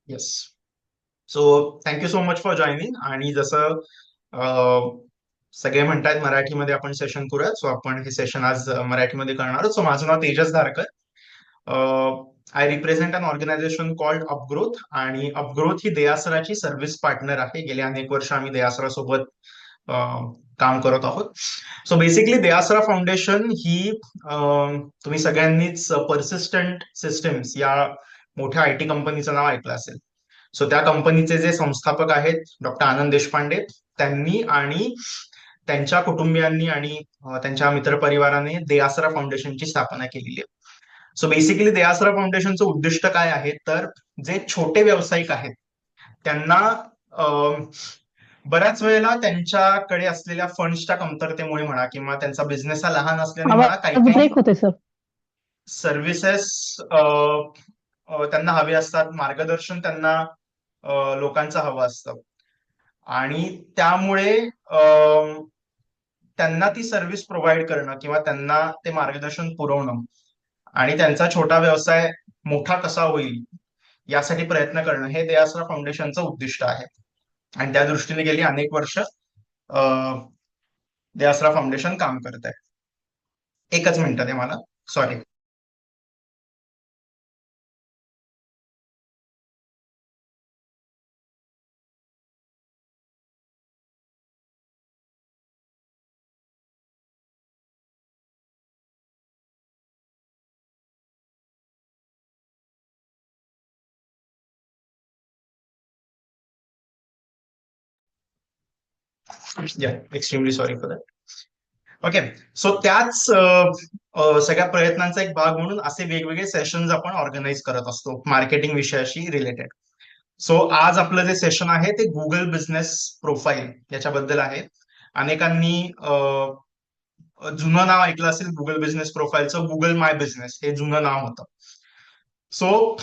Yes. So thank you so much for joining. आणि जसं सगळे म्हणतात मराठीमध्ये आपण सेशन करूयात, सो आपण हे सेशन आज मराठीमध्ये करणार आहोत. सो माझं नाव Tejas Dharkar. I represent an organization called Upgrowth, आणि अपग्रोथ ही देआसराची सर्व्हिस पार्टनर आहे. गेली अनेक वर्ष आम्ही देआसरा सोबत काम करत आहोत. सो बेसिकली देआसरा फाउंडेशन ही तुम्ही सगळ्यांनीच पर्सिस्टंट सिस्टम्स या मोठ्या आयटी कंपनीचं नाव ऐकलं असेल. सो त्या कंपनीचे जे संस्थापक आहेत डॉक्टर आनंद देशपांडे, त्यांनी आणि त्यांच्या कुटुंबियांनी आणि त्यांच्या मित्रपरिवाराने देआसरा फाउंडेशनची स्थापना केलेली आहे. सो बेसिकली देआसरा फाउंडेशनचं उद्दिष्ट काय आहे, तर जे छोटे व्यावसायिक आहेत त्यांना बऱ्याच वेळेला त्यांच्याकडे असलेल्या फंड्सच्या कमतरतेमुळे म्हणा, किंवा त्यांचा बिझनेस हा लहान असल्याने म्हणा, काही आवाज काही ब्रेक होते सर. सर्व्हिसेस त्यांना हवे असतात, मार्गदर्शन त्यांना लोकांचं हवं असतं. आणि त्यामुळे त्यांना ती सर्व्हिस प्रोव्हाइड करणं किंवा त्यांना ते मार्गदर्शन पुरवणं आणि त्यांचा छोटा व्यवसाय मोठा कसा होईल यासाठी प्रयत्न करणं, हे देआसरा फाउंडेशनचं उद्दिष्ट आहे. आणि त्या दृष्टीने गेली अनेक वर्ष देआसरा फाउंडेशन काम करत आहे. एकच मिनिट आहे मला, सॉरी. या extremely sorry for that. Okay. So त्याच सगळ्या प्रयत्नांचा एक भाग म्हणून असे वेगवेगळे सेशन्स आपण ऑर्गनाईज करत असतो मार्केटिंग विषयाशी रिलेटेड. सो आज आपलं जे सेशन आहे ते गुगल बिझनेस प्रोफाईल याच्याबद्दल आहे. अनेकांनी जुनं नाव ऐकलं असेल Google business प्रोफाईलचं, Google my business हे जुनं नाव होतं. सो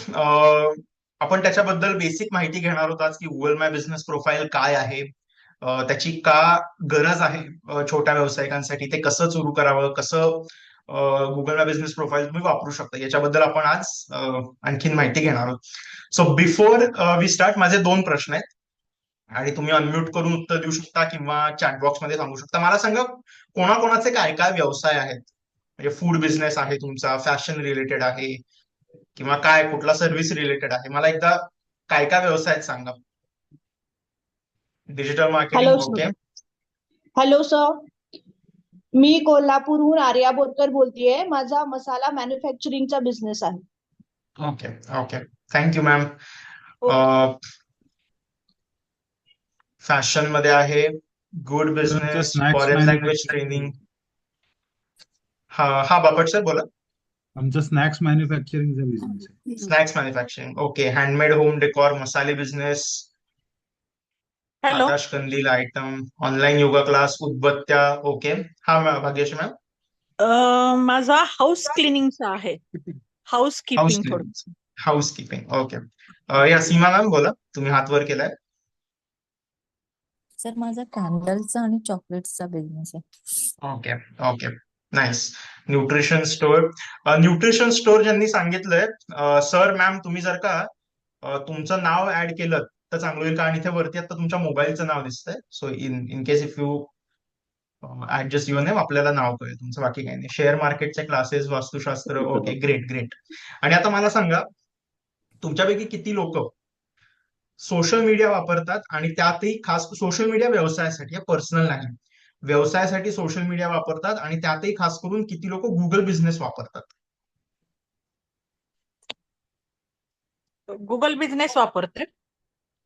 आपण त्याच्याबद्दल बेसिक माहिती घेणार होतो आज, की गुगल माय बिझनेस प्रोफाईल काय आहे, त्याची का गरज आहे छोट्या व्यावसायिकांसाठी, ते कसं सुरू करावं, कसं गुगल माय बिझनेस प्रोफाईल तुम्ही वापरू शकता, याच्याबद्दल आपण आज आणखीन माहिती घेणार आहोत. सो बिफोर वी स्टार्ट, माझे 2 प्रश्न आहेत आणि तुम्ही अनम्यूट करून उत्तर देऊ शकता किंवा चॅट बॉक्स मध्ये सांगू शकता. मला सांगा, कोणाकोणाचे काय काय व्यवसाय आहेत? म्हणजे फूड बिझनेस आहे तुमचा, फॅशन रिलेटेड आहे, किंवा काय कुठला सर्व्हिस रिलेटेड आहे? मला एकदा काय काय व्यवसाय आहेत सांगा. Digital hello marketing, okay. Sir. Hello sir, मी कोल्हापूरहून आर्या बोरकर बोलतेय. माझा मसाला मॅन्युफॅक्चरिंगचा बिझनेस आहे. Okay. Okay. Thank you ma'am. Fashion मध्ये आहे, good business, snacks foreign language manufacturing. Training. हा हा, बापट सर बोला. आमचं स्नॅक्स मॅन्युफॅक्चरिंगचा बिझनेस आहे. Snacks manufacturing, okay. Handmade home decor, मसाले बिझनेस, हॅलो. आकाश कंदील आयटम, ऑनलाईन योगा क्लास, उदबत्त्या, ओके. हा भाग्यश्री मॅम. माझा हाऊस क्लिनिंगचा आहे. हाऊस हाऊस कीपिंग थोडं. Cleaning, house keeping, okay. या सीमा मॅम बोला, तुम्ही हात वर केलाय. सर माझा कॅन्डल्सचा आणि चॉकलेट्सचा बिझनेस आहे. Okay. Okay. Nice. Nutrition store. Nutrition store ज्यांनी सांगितलंय, सर मॅम तुम्ही जर का तुमचं नाव ऍड केलं तर चांगलं होईल, कारण इथे वरती आता तुमच्या मोबाईलचं नाव दिसतंय. So in case if you adjust your name, आपल्याला नाव कळेल तुमचं, बाकी काही नाही. शेअर मार्केटचे क्लासेस, वास्तुशास्त्र, ओके, ग्रेट ग्रेट. आणि आता मला सांगा, तुमच्यापैकी किती लोक सोशल मीडिया वापरतात, आणि त्यातही खास सोशल मीडिया व्यवसायासाठी, पर्सनल नाही, व्यवसायासाठी सोशल मीडिया वापरतात, आणि त्यातही खास करून किती लोक गुगल बिझनेस वापरतात? गुगल बिझनेस वापरते.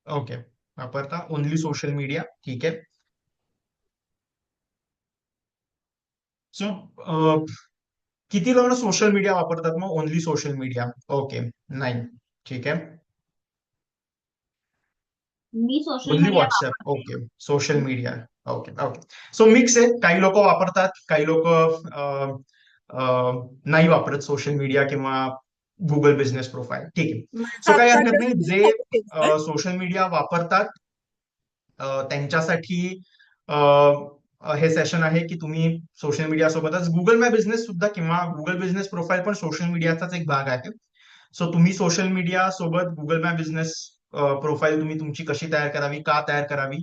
ओके. वापरता ओनली सोशल मीडिया, ठीक आहे. सो किती लोक सोशल मीडिया वापरतात मग? Only social media, okay. नाही, ठीक आहे. मी social only media WhatsApp, okay. Social media, okay. Okay. So mix आहे, काही लोक वापरतात, काही लोक नाही वापरत सोशल मीडिया किंवा गुगल बिझनेस प्रोफाईल, ठीक आहे. माझा सो काही आता हरकत नाही. just जे आहे. सोशल मीडिया वापरतात त्यांच्यासाठी हे सेशन आहे, की तुम्ही सोशल मीडिया सोबतच गुगल माय बिझनेस सुद्धा किंवा गुगल बिझनेस प्रोफाईल पण सोशल मीडियाचाच एक भाग आहे. सो तुम्ही सोशल मीडिया सोबत गुगल माय बिझनेस प्रोफाईल तुम्ही तुमची कशी तयार करावी, का तयार करावी,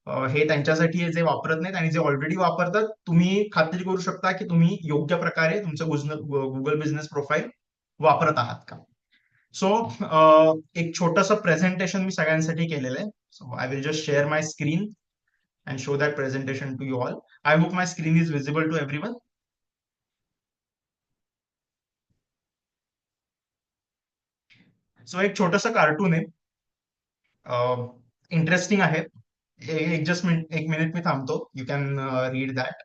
हे त्यांच्यासाठी आहे जे वापरत नाहीत. आणि जे ऑलरेडी वापरतात तुम्ही खात्री करू शकता की तुम्ही योग्य प्रकारे तुमचं गुगल बिझनेस प्रोफाईल वापरत आहात का. सो एक छोटंसं प्रेझेंटेशन मी सगळ्यांसाठी केलेलं आहे. So I will just share my screen and show that presentation to you all. I hope my screen is visible to everyone. So एक छोटंसं कार्टून आहे, इंटरेस्टिंग आहे. एक मिनिट मी थांबतो. You can read that.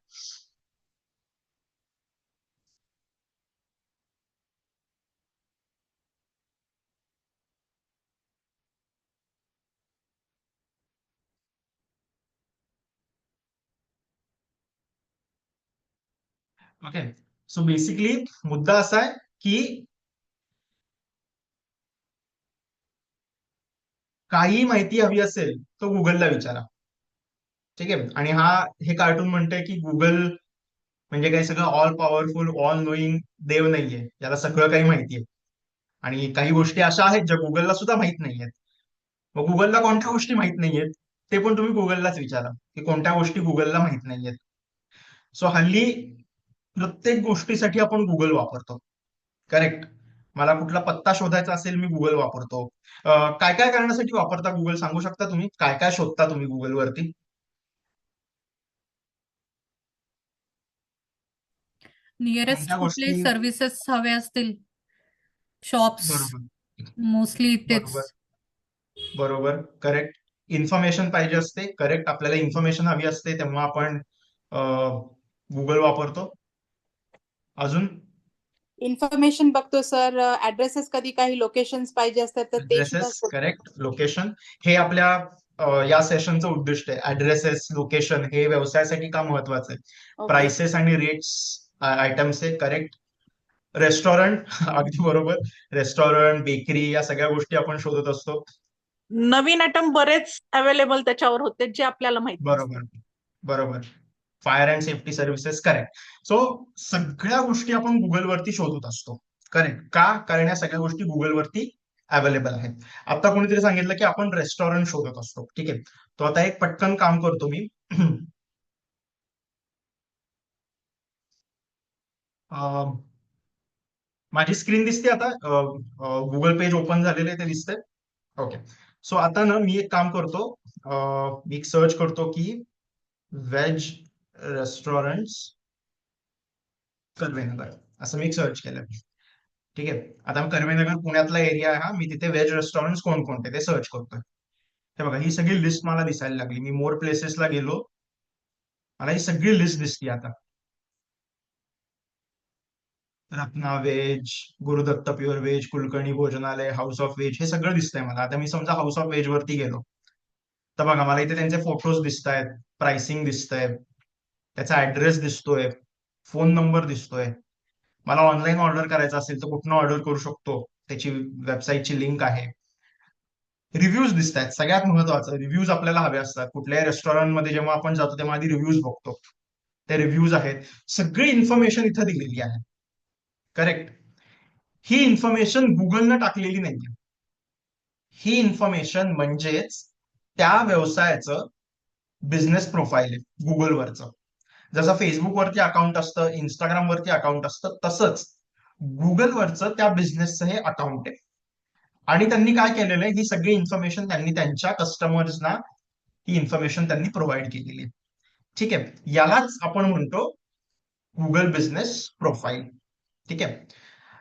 Okay. So basically मुद्दा असा आहे की काही माहिती हवी असेल तर गुगलला विचारा. ठीक आहे. आणि हे कार्टून म्हणतंय की गुगल म्हणजे काही सगळं ऑल पॉवरफुल, ऑल नोईंग देव नाहीये, याला सगळं काही माहिती आहे. आणि काही गोष्टी अशा आहेत ज्या गुगलला सुद्धा माहित नाहीयेत. मग गुगलला कोणत्या गोष्टी माहित नाहीयेत ते पण तुम्ही गुगललाच विचारा की कोणत्या गोष्टी गुगलला माहित नाहीयेत. सो हल्ली प्रत्येक गोष्टीसाठी आपण गुगल वापरतो. करेक्ट. मला कुठला पत्ता शोधायचा असेल मी गुगल वापरतो. काय काय करण्यासाठी वापरता गुगल सांगू शकता तुम्ही? काय काय शोधता तुम्ही गुगलवरती? नियरेस्ट कोणत्या कुठले गोष्टी? सर्व्हिसेस हवे असतील, शॉप्स बरोबर मोस्टली तेच. बरोबर बरोबर. करेक्ट. इन्फॉर्मेशन पाहिजे असते. करेक्ट. आपल्याला इन्फॉर्मेशन हवी असते तेव्हा आपण गुगल वापरतो. अजून? इन्फॉर्मेशन बघतो सर. ऍड्रेसेस कधी काही लोकेशन्स पाहिजे असतात तर ते सुद्धा ऍड्रेसेस. करेक्ट. लोकेशन हे आपल्या या सेशनचं उद्दिष्ट आहे. ऍड्रेसेस, लोकेशन हे व्यवसायासाठी का महत्वाचं आहे. ओके. प्राइसेस आणि रेट्स आयटम्स आहे. करेक्ट. रेस्टॉरंट अगदी बरोबर. रेस्टॉरंट, बेकरी या सगळ्या गोष्टी आपण शोधत असतो. नवीन आयटम बरेच अवेलेबल त्याच्यावर होते जे आपल्याला माहित नसतात. बरोबर बरोबर. Fire and safety services. Correct. So सगळ्या गोष्टी आपण गुगलवरती शोधत असतो. करेक्ट. का? कारण या सगळ्या गोष्टी गुगलवरती अवेलेबल आहेत. आता कोणीतरी सांगितलं की आपण रेस्टॉरंट शोधत असतो. ठीक आहे. तो आता एक पटकन काम करतो मी. माझी स्क्रीन दिसते आता. गुगल पेज ओपन झालेलं आहे ते दिसतंय. ओके. सो आता ना मी एक काम करतो. मी एक सर्च करतो की व्हेज रेस्टॉरंट्स कर्वेनगर असं मी एक सर्च केलं. ठीक आहे. आता कर्वेनगर पुण्यातला एरिया आहे हा. मी तिथे व्हेज रेस्टॉरंट्स कोणकोणते ते सर्च करतोय. हे बघा ही सगळी लिस्ट मला दिसायला लागली. मी मोर प्लेसेसला गेलो, मला ही सगळी लिस्ट दिसते आता. Ratna veg, Gurudatt pure veg, Kulkarni भोजनालय, हाऊस ऑफ व्हेज हे सगळं दिसतंय मला. आता मी समजा हाऊस ऑफ व्हेज वरती गेलो तर बघा मला इथे त्यांचे फोटोज दिसत आहेत, प्राइसिंग दिसतंय, त्याचा ऍड्रेस दिसतोय, फोन नंबर दिसतोय. मला ऑनलाईन ऑर्डर करायचं असेल तर कुठनं ऑर्डर करू शकतो, त्याची वेबसाईटची लिंक आहे. रिव्ह्यूज दिसत आहेत. सगळ्यात महत्वाचं रिव्ह्यूज आपल्याला हवे असतात. कुठल्याही रेस्टॉरंटमध्ये जेव्हा आपण जातो तेव्हा आधी रिव्ह्यूज बघतो. ते रिव्ह्यूज आहेत. सगळी इन्फॉर्मेशन इथं दिलेली आहे. करेक्ट. ही इन्फॉर्मेशन गुगलनं टाकलेली नाहीये. ही इन्फॉर्मेशन म्हणजेच त्या व्यवसायाचं बिझनेस प्रोफाईल आहे गुगलवरचं. जसं फेसबुकवरती अकाउंट असतं, इंस्टाग्रामवरती अकाउंट असतं, तसंच गुगलवरचं त्या बिझनेसचं हे अकाउंट आहे. आणि त्यांनी काय केलेलं आहे, ही सगळी इन्फॉर्मेशन त्यांनी त्यांच्या कस्टमर्सना ही इन्फॉर्मेशन त्यांनी प्रोव्हाइड केलेली आहे. ठीक आहे. यालाच आपण म्हणतो गुगल बिझनेस प्रोफाईल. ठीक आहे.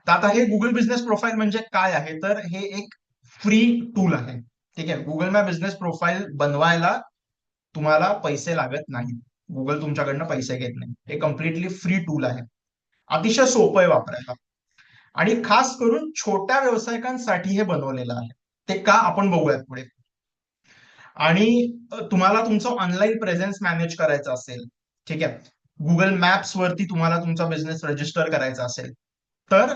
तर आता हे गुगल बिझनेस प्रोफाईल म्हणजे काय आहे, तर हे एक फ्री टूल आहे. ठीक आहे. गुगल मॅप बिझनेस प्रोफाईल बनवायला तुम्हाला पैसे लागत नाहीत. गुगल तुमच्याकडनं पैसे घेत नाही. हे कम्प्लिटली फ्री टूल आहे. अतिशय सोपं आहे वापरायला आणि खास करून छोट्या व्यावसायिकांसाठी हे बनवलेलं आहे. ते का आपण बघूयात पुढे. आणि तुम्हाला तुमचं ऑनलाईन प्रेझेन्स मॅनेज करायचं असेल, ठीक आहे, गुगल मॅप्स वरती तुम्हाला तुमचा बिझनेस रजिस्टर करायचा असेल तर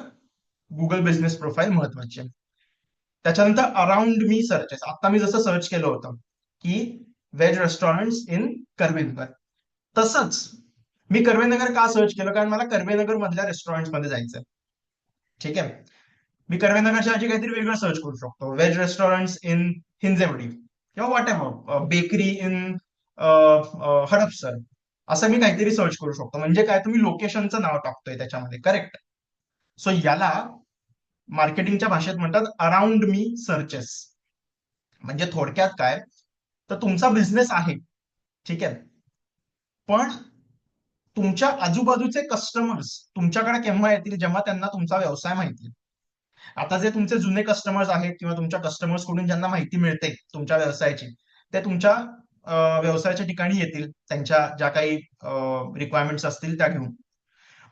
गुगल बिझनेस प्रोफाईल महत्वाची आहे. त्याच्यानंतर अराउंड मी सर्चेस. आता मी जसं सर्च केलं होतं की व्हेज रेस्टॉरंट्स इन कर्वेनगर, तसंच मी कर्वेनगर का सर्च केलं, कारण मला कर्वेनगर मधल्या रेस्टॉरंट्स मध्ये जायचंय. ठीक आहे. मी कर्वेनगरच्या ऐवजी काहीतरी वेगळं सर्च करू शकतो. व्हेज रेस्टॉरंट्स इन हिंजेवडी किंवा what ever, bakery in Hadapsar, असं मी काहीतरी सर्च करू शकतो. म्हणजे काय, तुम्ही लोकेशनचं नाव टाकतोय त्याच्यामध्ये, करेक्ट? सो याला मार्केटिंगच्या भाषेत म्हणतात अराउंड मी सर्चेस. म्हणजे थोडक्यात काय, तर तुमचा बिझनेस आहे, ठीक आहे, पण तुमच्या आजूबाजूचे कस्टमर्स तुमच्याकडे केव्हा येतील, जेव्हा त्यांना तुमचा व्यवसाय माहिती आहे. आता जे तुमचे जुने कस्टमर्स आहेत किंवा तुमच्या कस्टमर्स कडून ज्यांना माहिती मिळते तुमच्या व्यवसायाची, ते तुमच्या व्यवसायाच्या ठिकाणी येतील, त्यांच्या ज्या काही रिक्वायरमेंट्स असतील त्या घेऊन.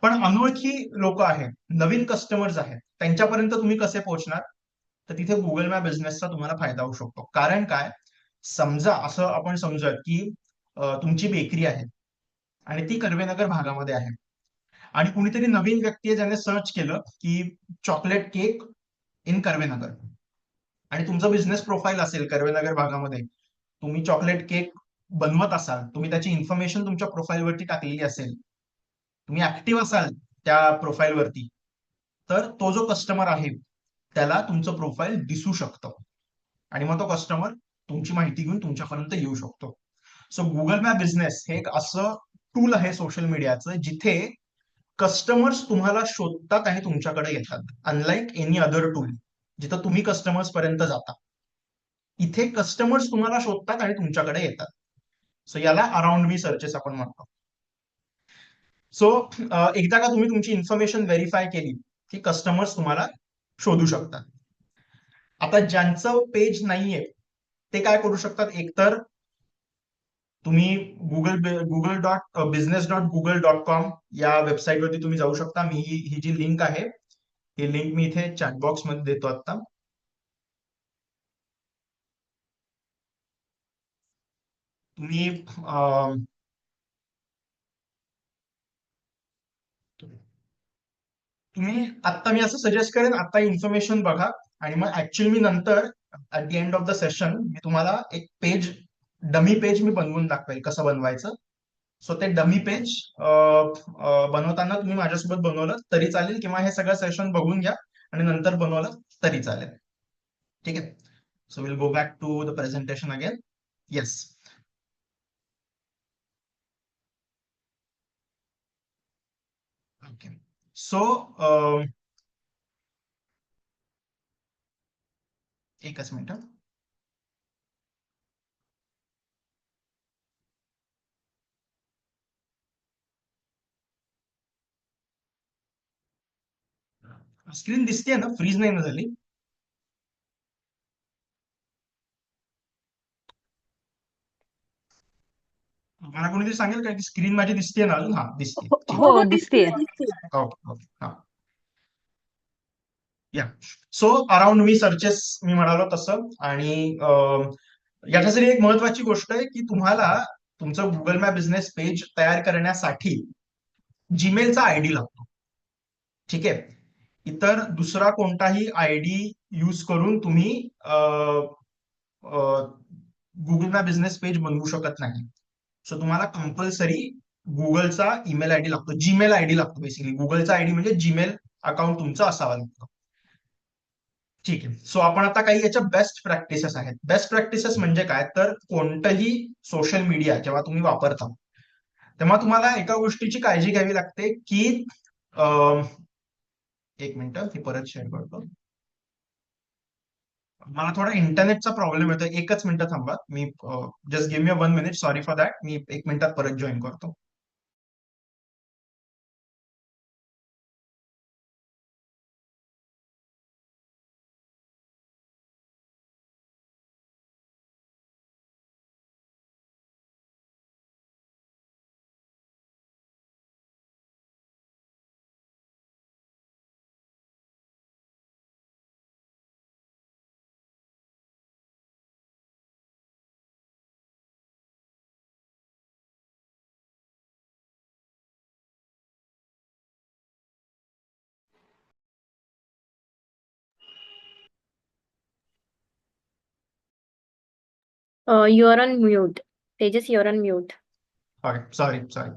पण अनोळखी लोक आहेत, नवीन कस्टमर्स आहेत, त्यांच्यापर्यंत तुम्ही कसे पोहोचणार? तर तिथे गुगल मॅप बिझनेसचा तुम्हाला फायदा होऊ शकतो. कारण काय, समजा असं आपण समजूयात की तुमची बेकरी आहे आणि ती कर्वेनगर भागामध्ये आहे, आणि कुणीतरी नवीन व्यक्ती आहे ज्याने सर्च केलं की चॉकलेट केक इन कर्वेनगर, आणि तुमचं बिझनेस प्रोफाईल असेल कर्वेनगर भागामध्ये, तुम्ही चॉकलेट केक बनवत असाल, तुम्ही त्याची इन्फॉर्मेशन तुमच्या प्रोफाईलवरती टाकलेली असेल, तुम्ही ऍक्टिव्ह असाल त्या प्रोफाईलवरती, तर तो जो कस्टमर आहे त्याला तुमचं प्रोफाईल दिसू शकतं, आणि मग तो कस्टमर तुमची माहिती घेऊन तुमच्यापर्यंत येऊ शकतो. सो गुगल मॅप बिझनेस हे एक असं टूल आहे सोशल मीडियाचं, जिथे कस्टमर्स तुम्हाला शोधतात आणि तुमच्याकडे येतात. अनलाईक एनी अदर टूल जिथं तुम्ही कस्टमर्स पर्यंत जाता, इथे कस्टमर्स तुम्हाला शोधतात आणि तुमच्याकडे येतात. सो याला अराउंड मी सर्चेस आपण म्हणतो. सो एकदा का तुम्ही तुमची इन्फॉर्मेशन व्हेरीफाय केली की कस्टमर्स तुम्हाला शोधू शकतात. आता ज्यांचं पेज नाहीये ते काय करू शकतात, एकतर तुम्ही gugle.business.google.com या वेबसाईटवरती तुम्ही जाऊ शकता. मी ही जी लिंक आहे, ही लिंक मी इथे चॅटबॉक्स मध्ये देतो आता. तुम्ही तुम्ही आता, मी असं सजेस्ट करेन, आता इन्फॉर्मेशन बघा, आणि मग ऍक्च्युअली मी नंतर at the end of the session मी तुम्हाला एक पेज, डमी पेज मी बनवून दाखवेल कसं बनवायचं. सो ते डमी पेज बनवताना तुम्ही माझ्यासोबत बनवलं तरी चालेल, किंवा हे सगळं सेशन बघून घ्या आणि नंतर बनवलं तरी चालेल. ठीक आहे. So will go back to the presentation again. Yes. Okay. So एकच मिनिट. स्क्रीन दिसते ना, फ्रीज नाही ना झाली? मला कोणीतरी सांगेल का की स्क्रीन माझी दिसते ना अजून? हा, दिसते. हो दिसतेय. Okay okay. हा, या. सो अराउंड मी सर्चेस मी म्हणालो तसं, आणि याच्यासाठी एक महत्वाची गोष्ट आहे की तुम्हाला तुमचं गुगल मॅप बिझनेस पेज तयार करण्यासाठी जीमेलचा आयडी लागतो. ठीक आहे. इतर दुसरा कोणताही आयडी यूज करून तुम्ही गुगल मॅप बिझनेस पेज बनवू शकत नाही. सो तुम्हाला कंपल्सरी गुगलचा ईमेल आयडी लागतो, जीमेल आयडी लागतो. बेसिकली गुगलचा आयडी म्हणजे जीमेल अकाउंट तुमचं असावं लागतं. ठीक आहे. सो आपण आता काही याच्या बेस्ट प्रॅक्टिसेस आहेत. बेस्ट प्रॅक्टिसेस म्हणजे काय, तर कोणतंही सोशल मीडिया जेव्हा तुम्ही वापरता तेव्हा तुम्हाला एका गोष्टीची काळजी घ्यावी लागते की एक मिनिट, मी परत शेअर करतो. मला थोडा इंटरनेटचा प्रॉब्लेम येतोय, एकच मिनिट थांबा. मी just give me 1 minute, sorry for that. मी 1 मिनिटात परत जॉईन करतो. You're on mute. Tejas, you're on mute. Sorry sorry.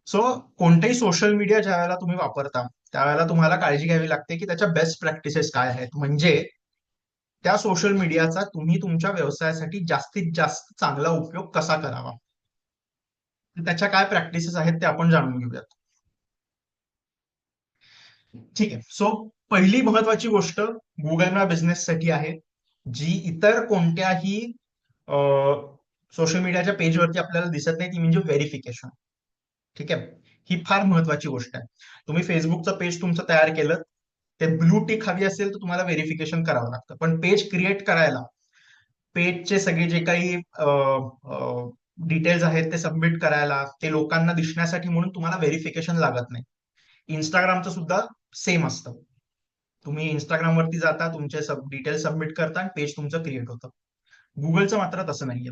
So कोणतेही सोशल मीडिया ज्या वेळेला तुम्ही वापरता त्यावेळेला तुम्हाला काळजी घ्यावी लागते की त्याच्या बेस्ट प्रॅक्टिसेस काय आहेत, म्हणजे त्या सोशल मीडियाचा तुम्ही तुमच्या व्यवसायासाठी जास्तीत जास्त चांगला उपयोग कसा करावा. तर त्याच्या काय प्रॅक्टिसेस आहेत ते आपण जाणून घेऊयात. ठीक आहे. सो पहिली महत्वाची गोष्ट गुगल मॅप बिझनेससाठी आहे, जी इतर कोणत्याही सोशल मीडियाच्या पेजवरती आपल्याला दिसत नाही, ती म्हणजे व्हेरिफिकेशन. ठीक आहे. ही फार महत्वाची गोष्ट आहे. तुम्ही फेसबुकचं पेज तुमचं तयार केलं, ते ब्लू टिक हवी असेल तर तुम्हाला व्हेरिफिकेशन करावं लागतं. पण पेज क्रिएट करायला पेजचे सगळे जे काही डिटेल्स आहेत ते सबमिट करायला, ते लोकांना दिसण्यासाठी म्हणून तुम्हाला व्हेरिफिकेशन लागत नाही. इंस्टाग्रामचं सुद्धा सेम असतं. तुम्ही इंस्टाग्राम वरती जाता, तुमचे डिटेल्स सबमिट करता आणि पेज तुमचं क्रिएट होतं. गुगलचं मात्र तसं नाहीये.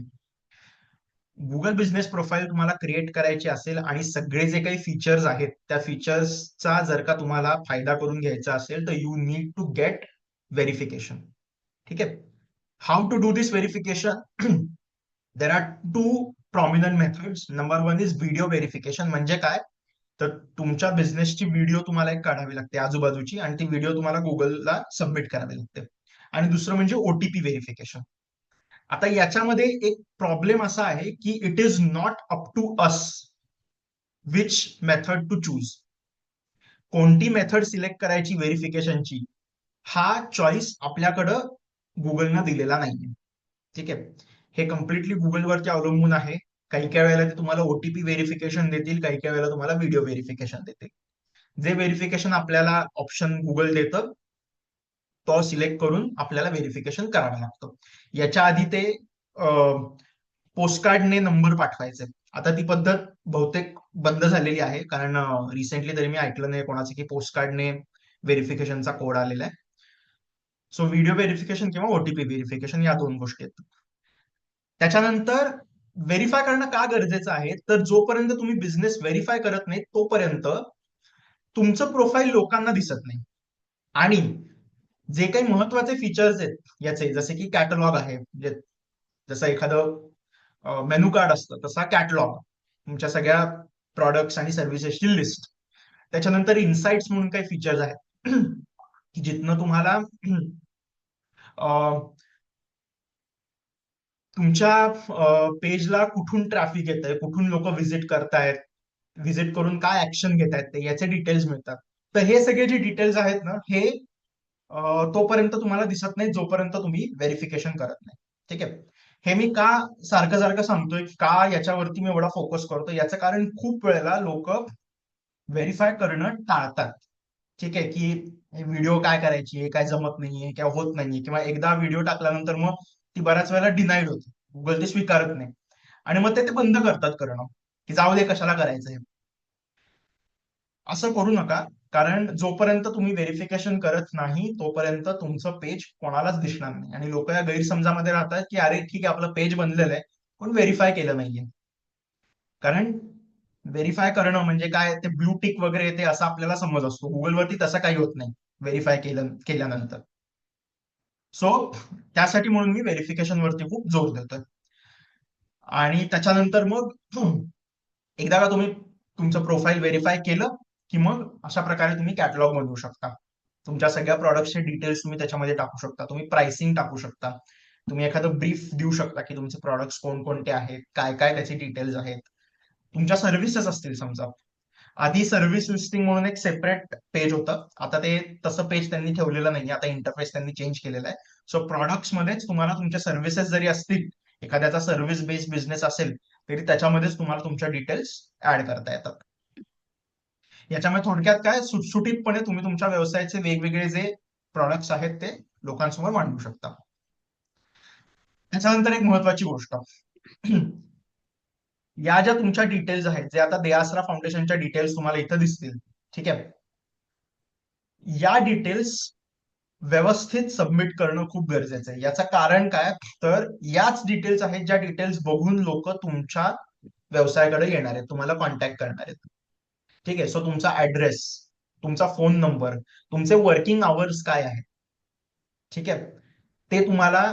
गुगल बिझनेस प्रोफाईल तुम्हाला क्रिएट करायची असेल आणि सगळे जे काही फीचर्स आहेत त्या फीचर्सचा जर का तुम्हाला फायदा करून घ्यायचा असेल तर you need to get verification. ठीक आहे. How to do this verification? There are two prominent methods. Number 1 is video verification. म्हणजे काय, तर तुमच्या बिझनेसची व्हिडिओ तुम्हाला एक काढावी लागते आजूबाजूची आणि ती व्हिडिओ तुम्हाला गुगलला सबमिट करावी लागते. आणि दुसरं म्हणजे ओटीपी व्हेरिफिकेशन. आता याच्यामध्ये एक प्रॉब्लेम असा आहे की it is not up to us which method to choose. कोणती मेथड सिलेक्ट करायची व्हेरिफिकेशनची हा चॉईस आपल्याकडं गुगलनं दिलेला नाहीये. ठीक आहे. हे कम्प्लिटली गुगलवरती अवलंबून आहे. काही काही वेळेला ते तुम्हाला ओटीपी व्हेरिफिकेशन देतील, काही काही वेळेला तुम्हाला व्हिडिओ व्हेरिफिकेशन देतील. जे व्हेरिफिकेशन आपल्याला ऑप्शन गुगल देतं तो सिलेक्ट करून आपल्याला व्हेरिफिकेशन करावं लागतं. याच्या आधी ते पोस्टकार्डने नंबर पाठवायचे. आता ती पद्धत बहुतेक बंद झालेली आहे, कारण रिसेंटली तरी मी ऐकलं नाही कोणाचं की पोस्टकार्डने व्हेरिफिकेशनचा कोड आलेला आहे. सो व्हिडिओ व्हेरिफिकेशन किंवा ओटीपी व्हेरिफिकेशन या 2 गोष्टी आहेत. त्याच्यानंतर व्हेरीफाय करणं का गरजेचं आहे, तर जोपर्यंत तुम्ही बिझनेस व्हेरीफाय करत नाही तोपर्यंत तुमचं प्रोफाईल लोकांना दिसत नाही. आणि जे काही महत्वाचे फीचर्स आहेत याचे, जसे की कॅटलॉग आहे, जसं एखादं मेनू कार्ड असतं तसा कॅटलॉग, तुमच्या सगळ्या प्रॉडक्ट्स आणि सर्व्हिसेसची लिस्ट. त्याच्यानंतर इन्साइट्स म्हणून काही फीचर्स आहेत की जिथनं तुम्हाला तुमच्या पेजला कुठून ट्रॅफिक येत आहे, कुठून लोक व्हिजिट करतायत, व्हिजिट करून काय ऍक्शन घेत आहेत ते याचे डिटेल्स मिळतात. तर हे सगळे जे डिटेल्स आहेत ना, हे तोपर्यंत तुम्हाला दिसत नाही जोपर्यंत तुम्ही व्हेरिफिकेशन करत नाही. ठीक आहे. हे मी का सारखं सारखं सांगतोय, का याच्यावरती मी एवढा फोकस करतो, याचं कारण खूप वेळेला लोक व्हेरीफाय करणं टाळतात. ठीक आहे, की व्हिडिओ काय करायची, हे काय जमत नाहीये, काय होत नाहीये, किंवा एकदा व्हिडिओ टाकल्यानंतर मग ती बऱ्याच वेळेला डिनाईड होते, गुगल ते स्वीकारत नाही आणि मग ते बंद करतात करणं, की जाऊ दे कशाला करायचंय. असं करू नका, कारण जोपर्यंत तुम्ही व्हेरिफिकेशन करत नाही तोपर्यंत तुमचं पेज कोणालाच दिसणार नाही आणि लोक या गैरसमजामध्ये राहतात की अरे ठीक आहे आपलं पेज बनलेलं आहे पण व्हेरीफाय केलं नाहीये. कारण व्हेरीफाय करणं म्हणजे काय, ते ब्लू टिक वगैरे येते असा आपल्याला समज असतो. गुगलवरती तसं काही होत नाही व्हेरीफाय केल्यानंतर. सो त्यासाठी म्हणून मी व्हेरिफिकेशन वरती खूप जोर देतोय. आणि त्याच्यानंतर मग एकदा का तुम्ही तुमचं प्रोफाईल व्हेरीफाय केलं की मग अशा प्रकारे तुम्ही कॅटलॉग बनवू शकता. तुमच्या सगळ्या प्रॉडक्टचे डिटेल्स तुम्ही त्याच्यामध्ये टाकू शकता, तुम्ही प्राइसिंग टाकू शकता, तुम्ही एखादं ब्रीफ देऊ शकता की तुमचे प्रॉडक्ट्स कोणकोणते आहेत, काय काय त्याचे डिटेल्स आहेत. तुमच्या सर्व्हिसेस असतील समजा, आधी सर्व्हिस लिस्टिंग म्हणून एक सेपरेट पेज होतं, आता ते तसं पेज त्यांनी ठेवलेलं नाही, आता इंटरफेस त्यांनी चेंज केलेला आहे. सो प्रॉडक्ट्स मध्येच तुम्हाला तुमच्या सर्व्हिसेस जरी असतील, एखाद्याचा सर्व्हिस बेस्ड बिझनेस असेल तरी त्याच्यामध्येच तुम्हाला तुमच्या डिटेल्स ऍड करता येतात. याच्यामुळे थोडक्यात काय, सुटसुटीतपणे तुम्ही तुमच्या व्यवसायाचे वेगवेगळे जे प्रॉडक्ट्स आहेत ते लोकांसमोर मांडू शकता. त्याच्यानंतर एक महत्वाची गोष्ट, या ज्या तुमच्या डिटेल्स आहेत, जे आता देआसरा फाउंडेशनच्या डिटेल्स तुम्हाला इथं दिसतील, ठीक आहे, या डिटेल्स व्यवस्थित सबमिट करणं खूप गरजेचं आहे. याचं कारण काय, तर याच डिटेल्स आहेत ज्या डिटेल्स बघून लोक तुमच्या व्यवसायाकडे येणार आहेत, तुम्हाला कॉन्टॅक्ट करणार आहेत. ठीक आहे. सो तुमचा ऍड्रेस, तुमचा फोन नंबर, तुमचे वर्किंग आवर्स काय आहेत, ठीक आहे, ते तुम्हाला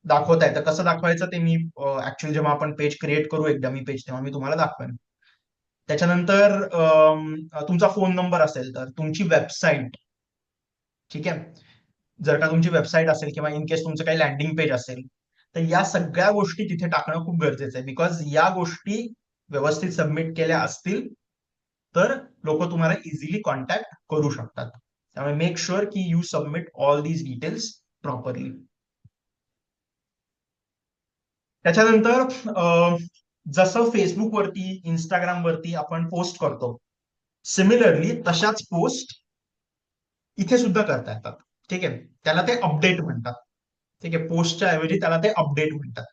दाखवता येतं. कसं दाखवायचं ते मी ऍक्च्युअली जेव्हा आपण पेज क्रिएट करू एकदा मी पेज, तेव्हा मी तुम्हाला दाखवेन. त्याच्यानंतर तुमचा फोन नंबर असेल तर तुमची वेबसाईट, ठीक आहे, जर का तुमची वेबसाईट असेल किंवा इन केस तुमचं काही लँडिंग पेज असेल तर या सगळ्या गोष्टी तिथे टाकणं खूप गरजेचं आहे. बिकॉज या गोष्टी व्यवस्थित सबमिट केल्या असतील तर लोक तुम्हाला इझिली कॉन्टॅक्ट करू शकतात. त्यामुळे मेक शुअर की you submit all these details properly. त्याच्यानंतर जसं फेसबुकवरती, इंस्टाग्रामवरती आपण पोस्ट करतो, सिमिलरली तशाच पोस्ट इथे सुद्धा करता येतात. ठीक आहे, त्याला ते अपडेट म्हणतात. ठीक आहे, पोस्टच्या ऐवजी त्याला ते अपडेट म्हणतात.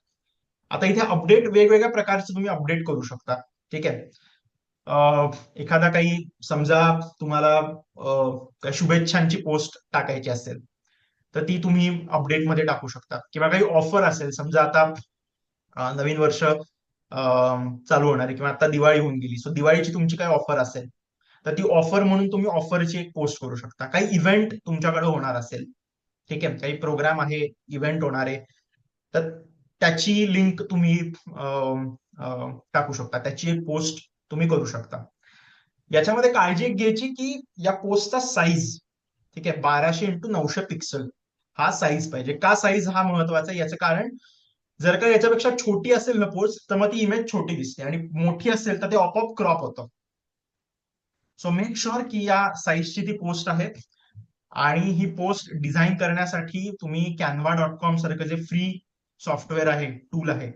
आता इथे अपडेट वेगवेगळ्या प्रकारचे तुम्ही अपडेट करू शकता. ठीक आहे, एखादा काही समजा तुम्हाला काही शुभेच्छांची पोस्ट टाकायची असेल तर ती तुम्ही अपडेटमध्ये टाकू शकता. किंवा काही ऑफर असेल, समजा आता नवीन वर्ष चालू होणार आहे किंवा आता दिवाळी होऊन गेली, सो दिवाळीची तुमची काही ऑफर असेल तर ती ऑफर म्हणून तुम्ही ऑफरची एक पोस्ट करू शकता. काही इव्हेंट तुमच्याकडे होणार असेल, ठीक आहे, काही प्रोग्राम आहे, इव्हेंट होणार आहे, तर त्याची लिंक तुम्ही टाकू शकता, त्याची एक पोस्ट तुम्ही करू शकता. याच्यामध्ये काळजी एक घ्यायची की या पोस्टचा साईज, ठीक आहे, 1200x900 पिक्सल हा साईज पाहिजे. का साईज हा महत्वाचा आहे? याचं कारण जर का याच्यापेक्षा छोटी असेल ना पोस्ट तर मग ती इमेज छोटी दिसते आणि मोठी असेल तर ते आपोआप क्रॉप होतं. सो मेक शुअर की या साईजची ती पोस्ट आहे. आणि ही पोस्ट डिझाईन करण्यासाठी तुम्ही canva.com सारखं जे फ्री सॉफ्टवेअर आहे, टूल आहे,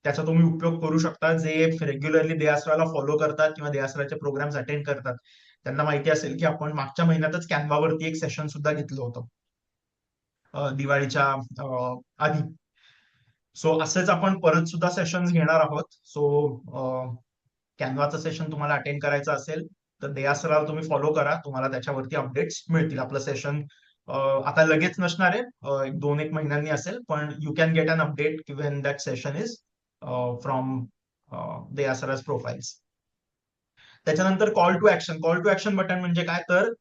त्याचा तुम्ही उपयोग करू शकता. जे रेग्युलरली देआसराला फॉलो करतात किंवा देआसराचे प्रोग्राम्स अटेंड करतात त्यांना माहिती असेल की आपण मागच्या महिन्यातच कॅनवावरती एक सेशन सुद्धा घेतलं होतं दिवाळीच्या आधी. सो असेच आपण परत सुद्धा सेशन घेणार आहोत. सो कॅनवाचं सेशन तुम्हाला अटेंड करायचं असेल तर देआसराला तुम्ही फॉलो करा, तुम्हाला त्याच्यावरती अपडेट्स मिळतील. आपलं सेशन आता लगेच नसणार आहे, 2-1 महिन्यांनी असेल, पण you can get an update when that session is from देआसराज प्रोफाईल्स. त्याच्यानंतर call to action. Call to action button म्हणजे काय, तर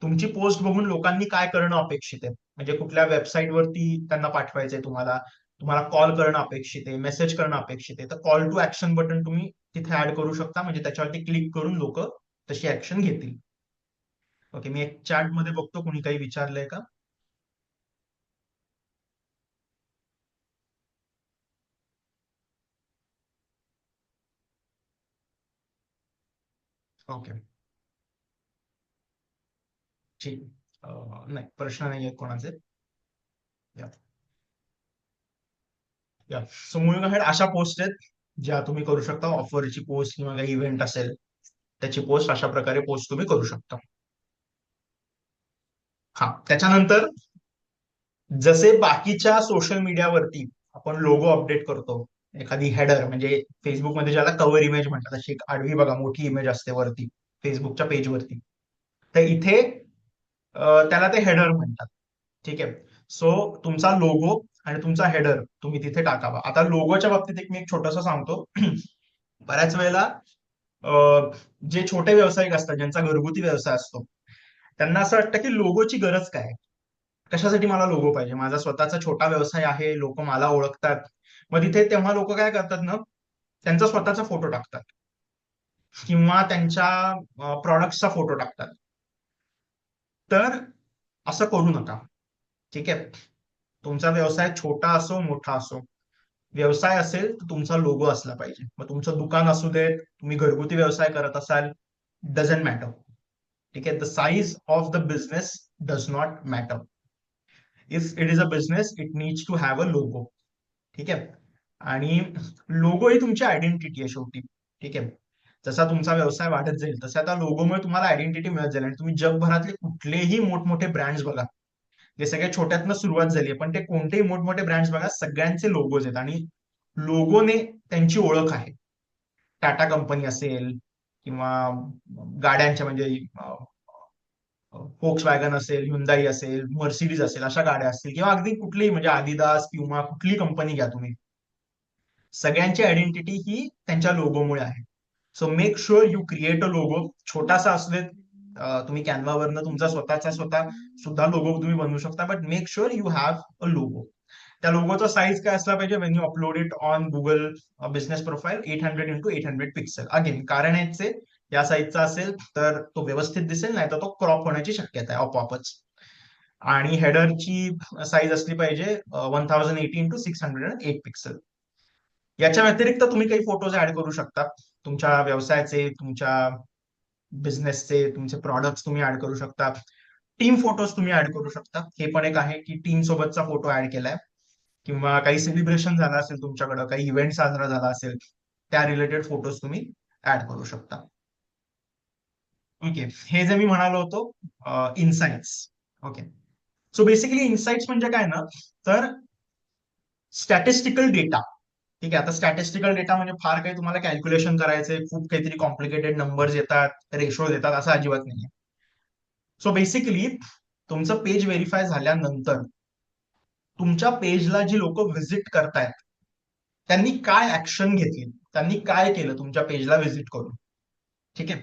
तुमची पोस्ट बघून लोकांनी काय करणं अपेक्षित आहे, म्हणजे कुठल्या वेबसाईटवरती त्यांना पाठवायचंय, तुम्हाला कॉल करणं अपेक्षित आहे, मेसेज करणं अपेक्षित आहे, तर कॉल टू ऍक्शन बटन तुम्ही तिथे ऍड करू शकता. म्हणजे त्याच्यावरती क्लिक करून लोक तशी ऍक्शन घेतील. ओके, मी एक चॅट मध्ये बघतो कुणी काही विचारलंय का. ओके, ठीक, नाही प्रश्न नाही आहेत कोणाचे. सो मुव्हिंग अहेड, अशा पोस्ट आहेत ज्या तुम्ही करू शकता. ऑफरची पोस्ट किंवा काही इव्हेंट असेल त्याची पोस्ट, अशा प्रकारे पोस्ट तुम्ही करू शकता. हा, त्याच्यानंतर जसे बाकीच्या सोशल मीडियावरती आपण लोगो अपडेट करतो, एखादी हेडर म्हणजे फेसबुकमध्ये ज्याला कव्हर इमेज म्हणतात, अशी एक आडवी बघा मोठी इमेज असते वरती फेसबुकच्या पेजवरती, तर इथे त्याला ते हेडर म्हणतात. ठीक आहे, सो तुमचा लोगो आणि तुमचा हेडर तुम्ही तिथे टाकावा. आता लोगोच्या बाबतीत मी एक छोटंसं सांगतो. बऱ्याच वेळेला जे छोटे व्यावसायिक असतात, ज्यांचा घरगुती व्यवसाय असतो, त्यांना असं वाटतं की लोगोची गरज काय, कशासाठी मला लोगो पाहिजे, माझा स्वतःचा छोटा व्यवसाय आहे, लोक मला ओळखतात. मग तिथे तेव्हा लोक काय करतात ना, त्यांचा स्वतःचा फोटो टाकतात किंवा त्यांच्या प्रॉडक्टचा फोटो टाकतात. तर असं करू नका. ठीक आहे, तुमचा व्यवसाय छोटा असो मोठा असो, व्यवसाय असेल तर तुमचा लोगो असला पाहिजे. मग तुमचं दुकान असू देत, तुम्ही घरगुती व्यवसाय करत असाल, डझंट मॅटर. ठीक आहे, the size of the business does not matter. If it is a business it needs to have a logo. ठीक आहे, आणि लोगो ही तुमची आयडेंटिटी आहे शेवटी. ठीक आहे, जसा तुमचा व्यवसाय वाढत जाईल तसा त्या लोगोमुळे तुम्हाला आयडेंटिटी मिळत जाईल. आणि तुम्ही जगभरातले कुठलेही मोठमोठे ब्रँड्स बघा, जे सगळ्या छोट्यातनं सुरुवात झाली आहे, पण ते कोणतेही मोठमोठे ब्रँड्स बघा, सगळ्यांचे लोगोज आहेत आणि लोगोने त्यांची ओळख आहे. टाटा कंपनी असेल किंवा गाड्यांच्या म्हणजे फोक्स वॅगन असेल, ह्युंदाई असेल, मर्सिडीज असेल, अशा गाड्या असतील किंवा अगदी कुठलीही म्हणजे आदिदास, प्युमा, कुठली कंपनी घ्या तुम्ही, सगळ्यांची आयडेंटिटी ही त्यांच्या लोगोमुळे आहे. So make sure you create a logo. छोटासा असू देत, तुम्ही कॅनवावरनं तुमचा स्वतः सुद्धा लोगो तुम्ही बनवू शकता, but make sure you have a logo. त्या लोगोचा साईज काय असला पाहिजे Wien you upload it on Google business profile 800x800 pixel. Again कारण आहेत ते या साईजचा असेल तर तो व्यवस्थित दिसेल, नाही तर तो क्रॉप होण्याची शक्यता आहे आपोआपच. आणि हेडरची साईज असली पाहिजे 1080x608 पिक्सल. याच्या व्यतिरिक्त तुम्ही काही फोटोज ऍड करू शकता, तुमच्या व्यवसायाचे, तुमच्या बिझनेसचे, तुमचे प्रॉडक्ट्स तुम्ही ऍड करू शकता. टीम फोटोज तुम्ही ऍड करू शकता. हे पण एक आहे की टीम सोबतचा फोटो ऍड केलाय, किंवा काही सेलिब्रेशन झालं असेल तुमच्याकडे, काही इव्हेंट साजरा झाला असेल, त्या रिलेटेड फोटोज तुम्ही ऍड करू शकता. ओके, हे जे मी म्हणालो होतो insights. Okay, so basically insights म्हणजे काय ना, तर स्टॅटिस्टिकल डेटा. ठीक आहे, आता स्टॅटिस्टिकल डेटा म्हणजे फार काही तुम्हाला कॅल्क्युलेशन करायचंय, खूप काहीतरी कॉम्प्लिकेटेड नंबर्स येतात, रेशोज येतात, असं अजिबात नाहीये. सो बेसिकली तुमचं पेज व्हेरीफाय झाल्यानंतर तुमच्या पेजला जी लोक व्हिजिट करतायत त्यांनी काय ऍक्शन घेतली, त्यांनी काय केलं तुमच्या पेजला व्हिजिट करून. ठीक आहे,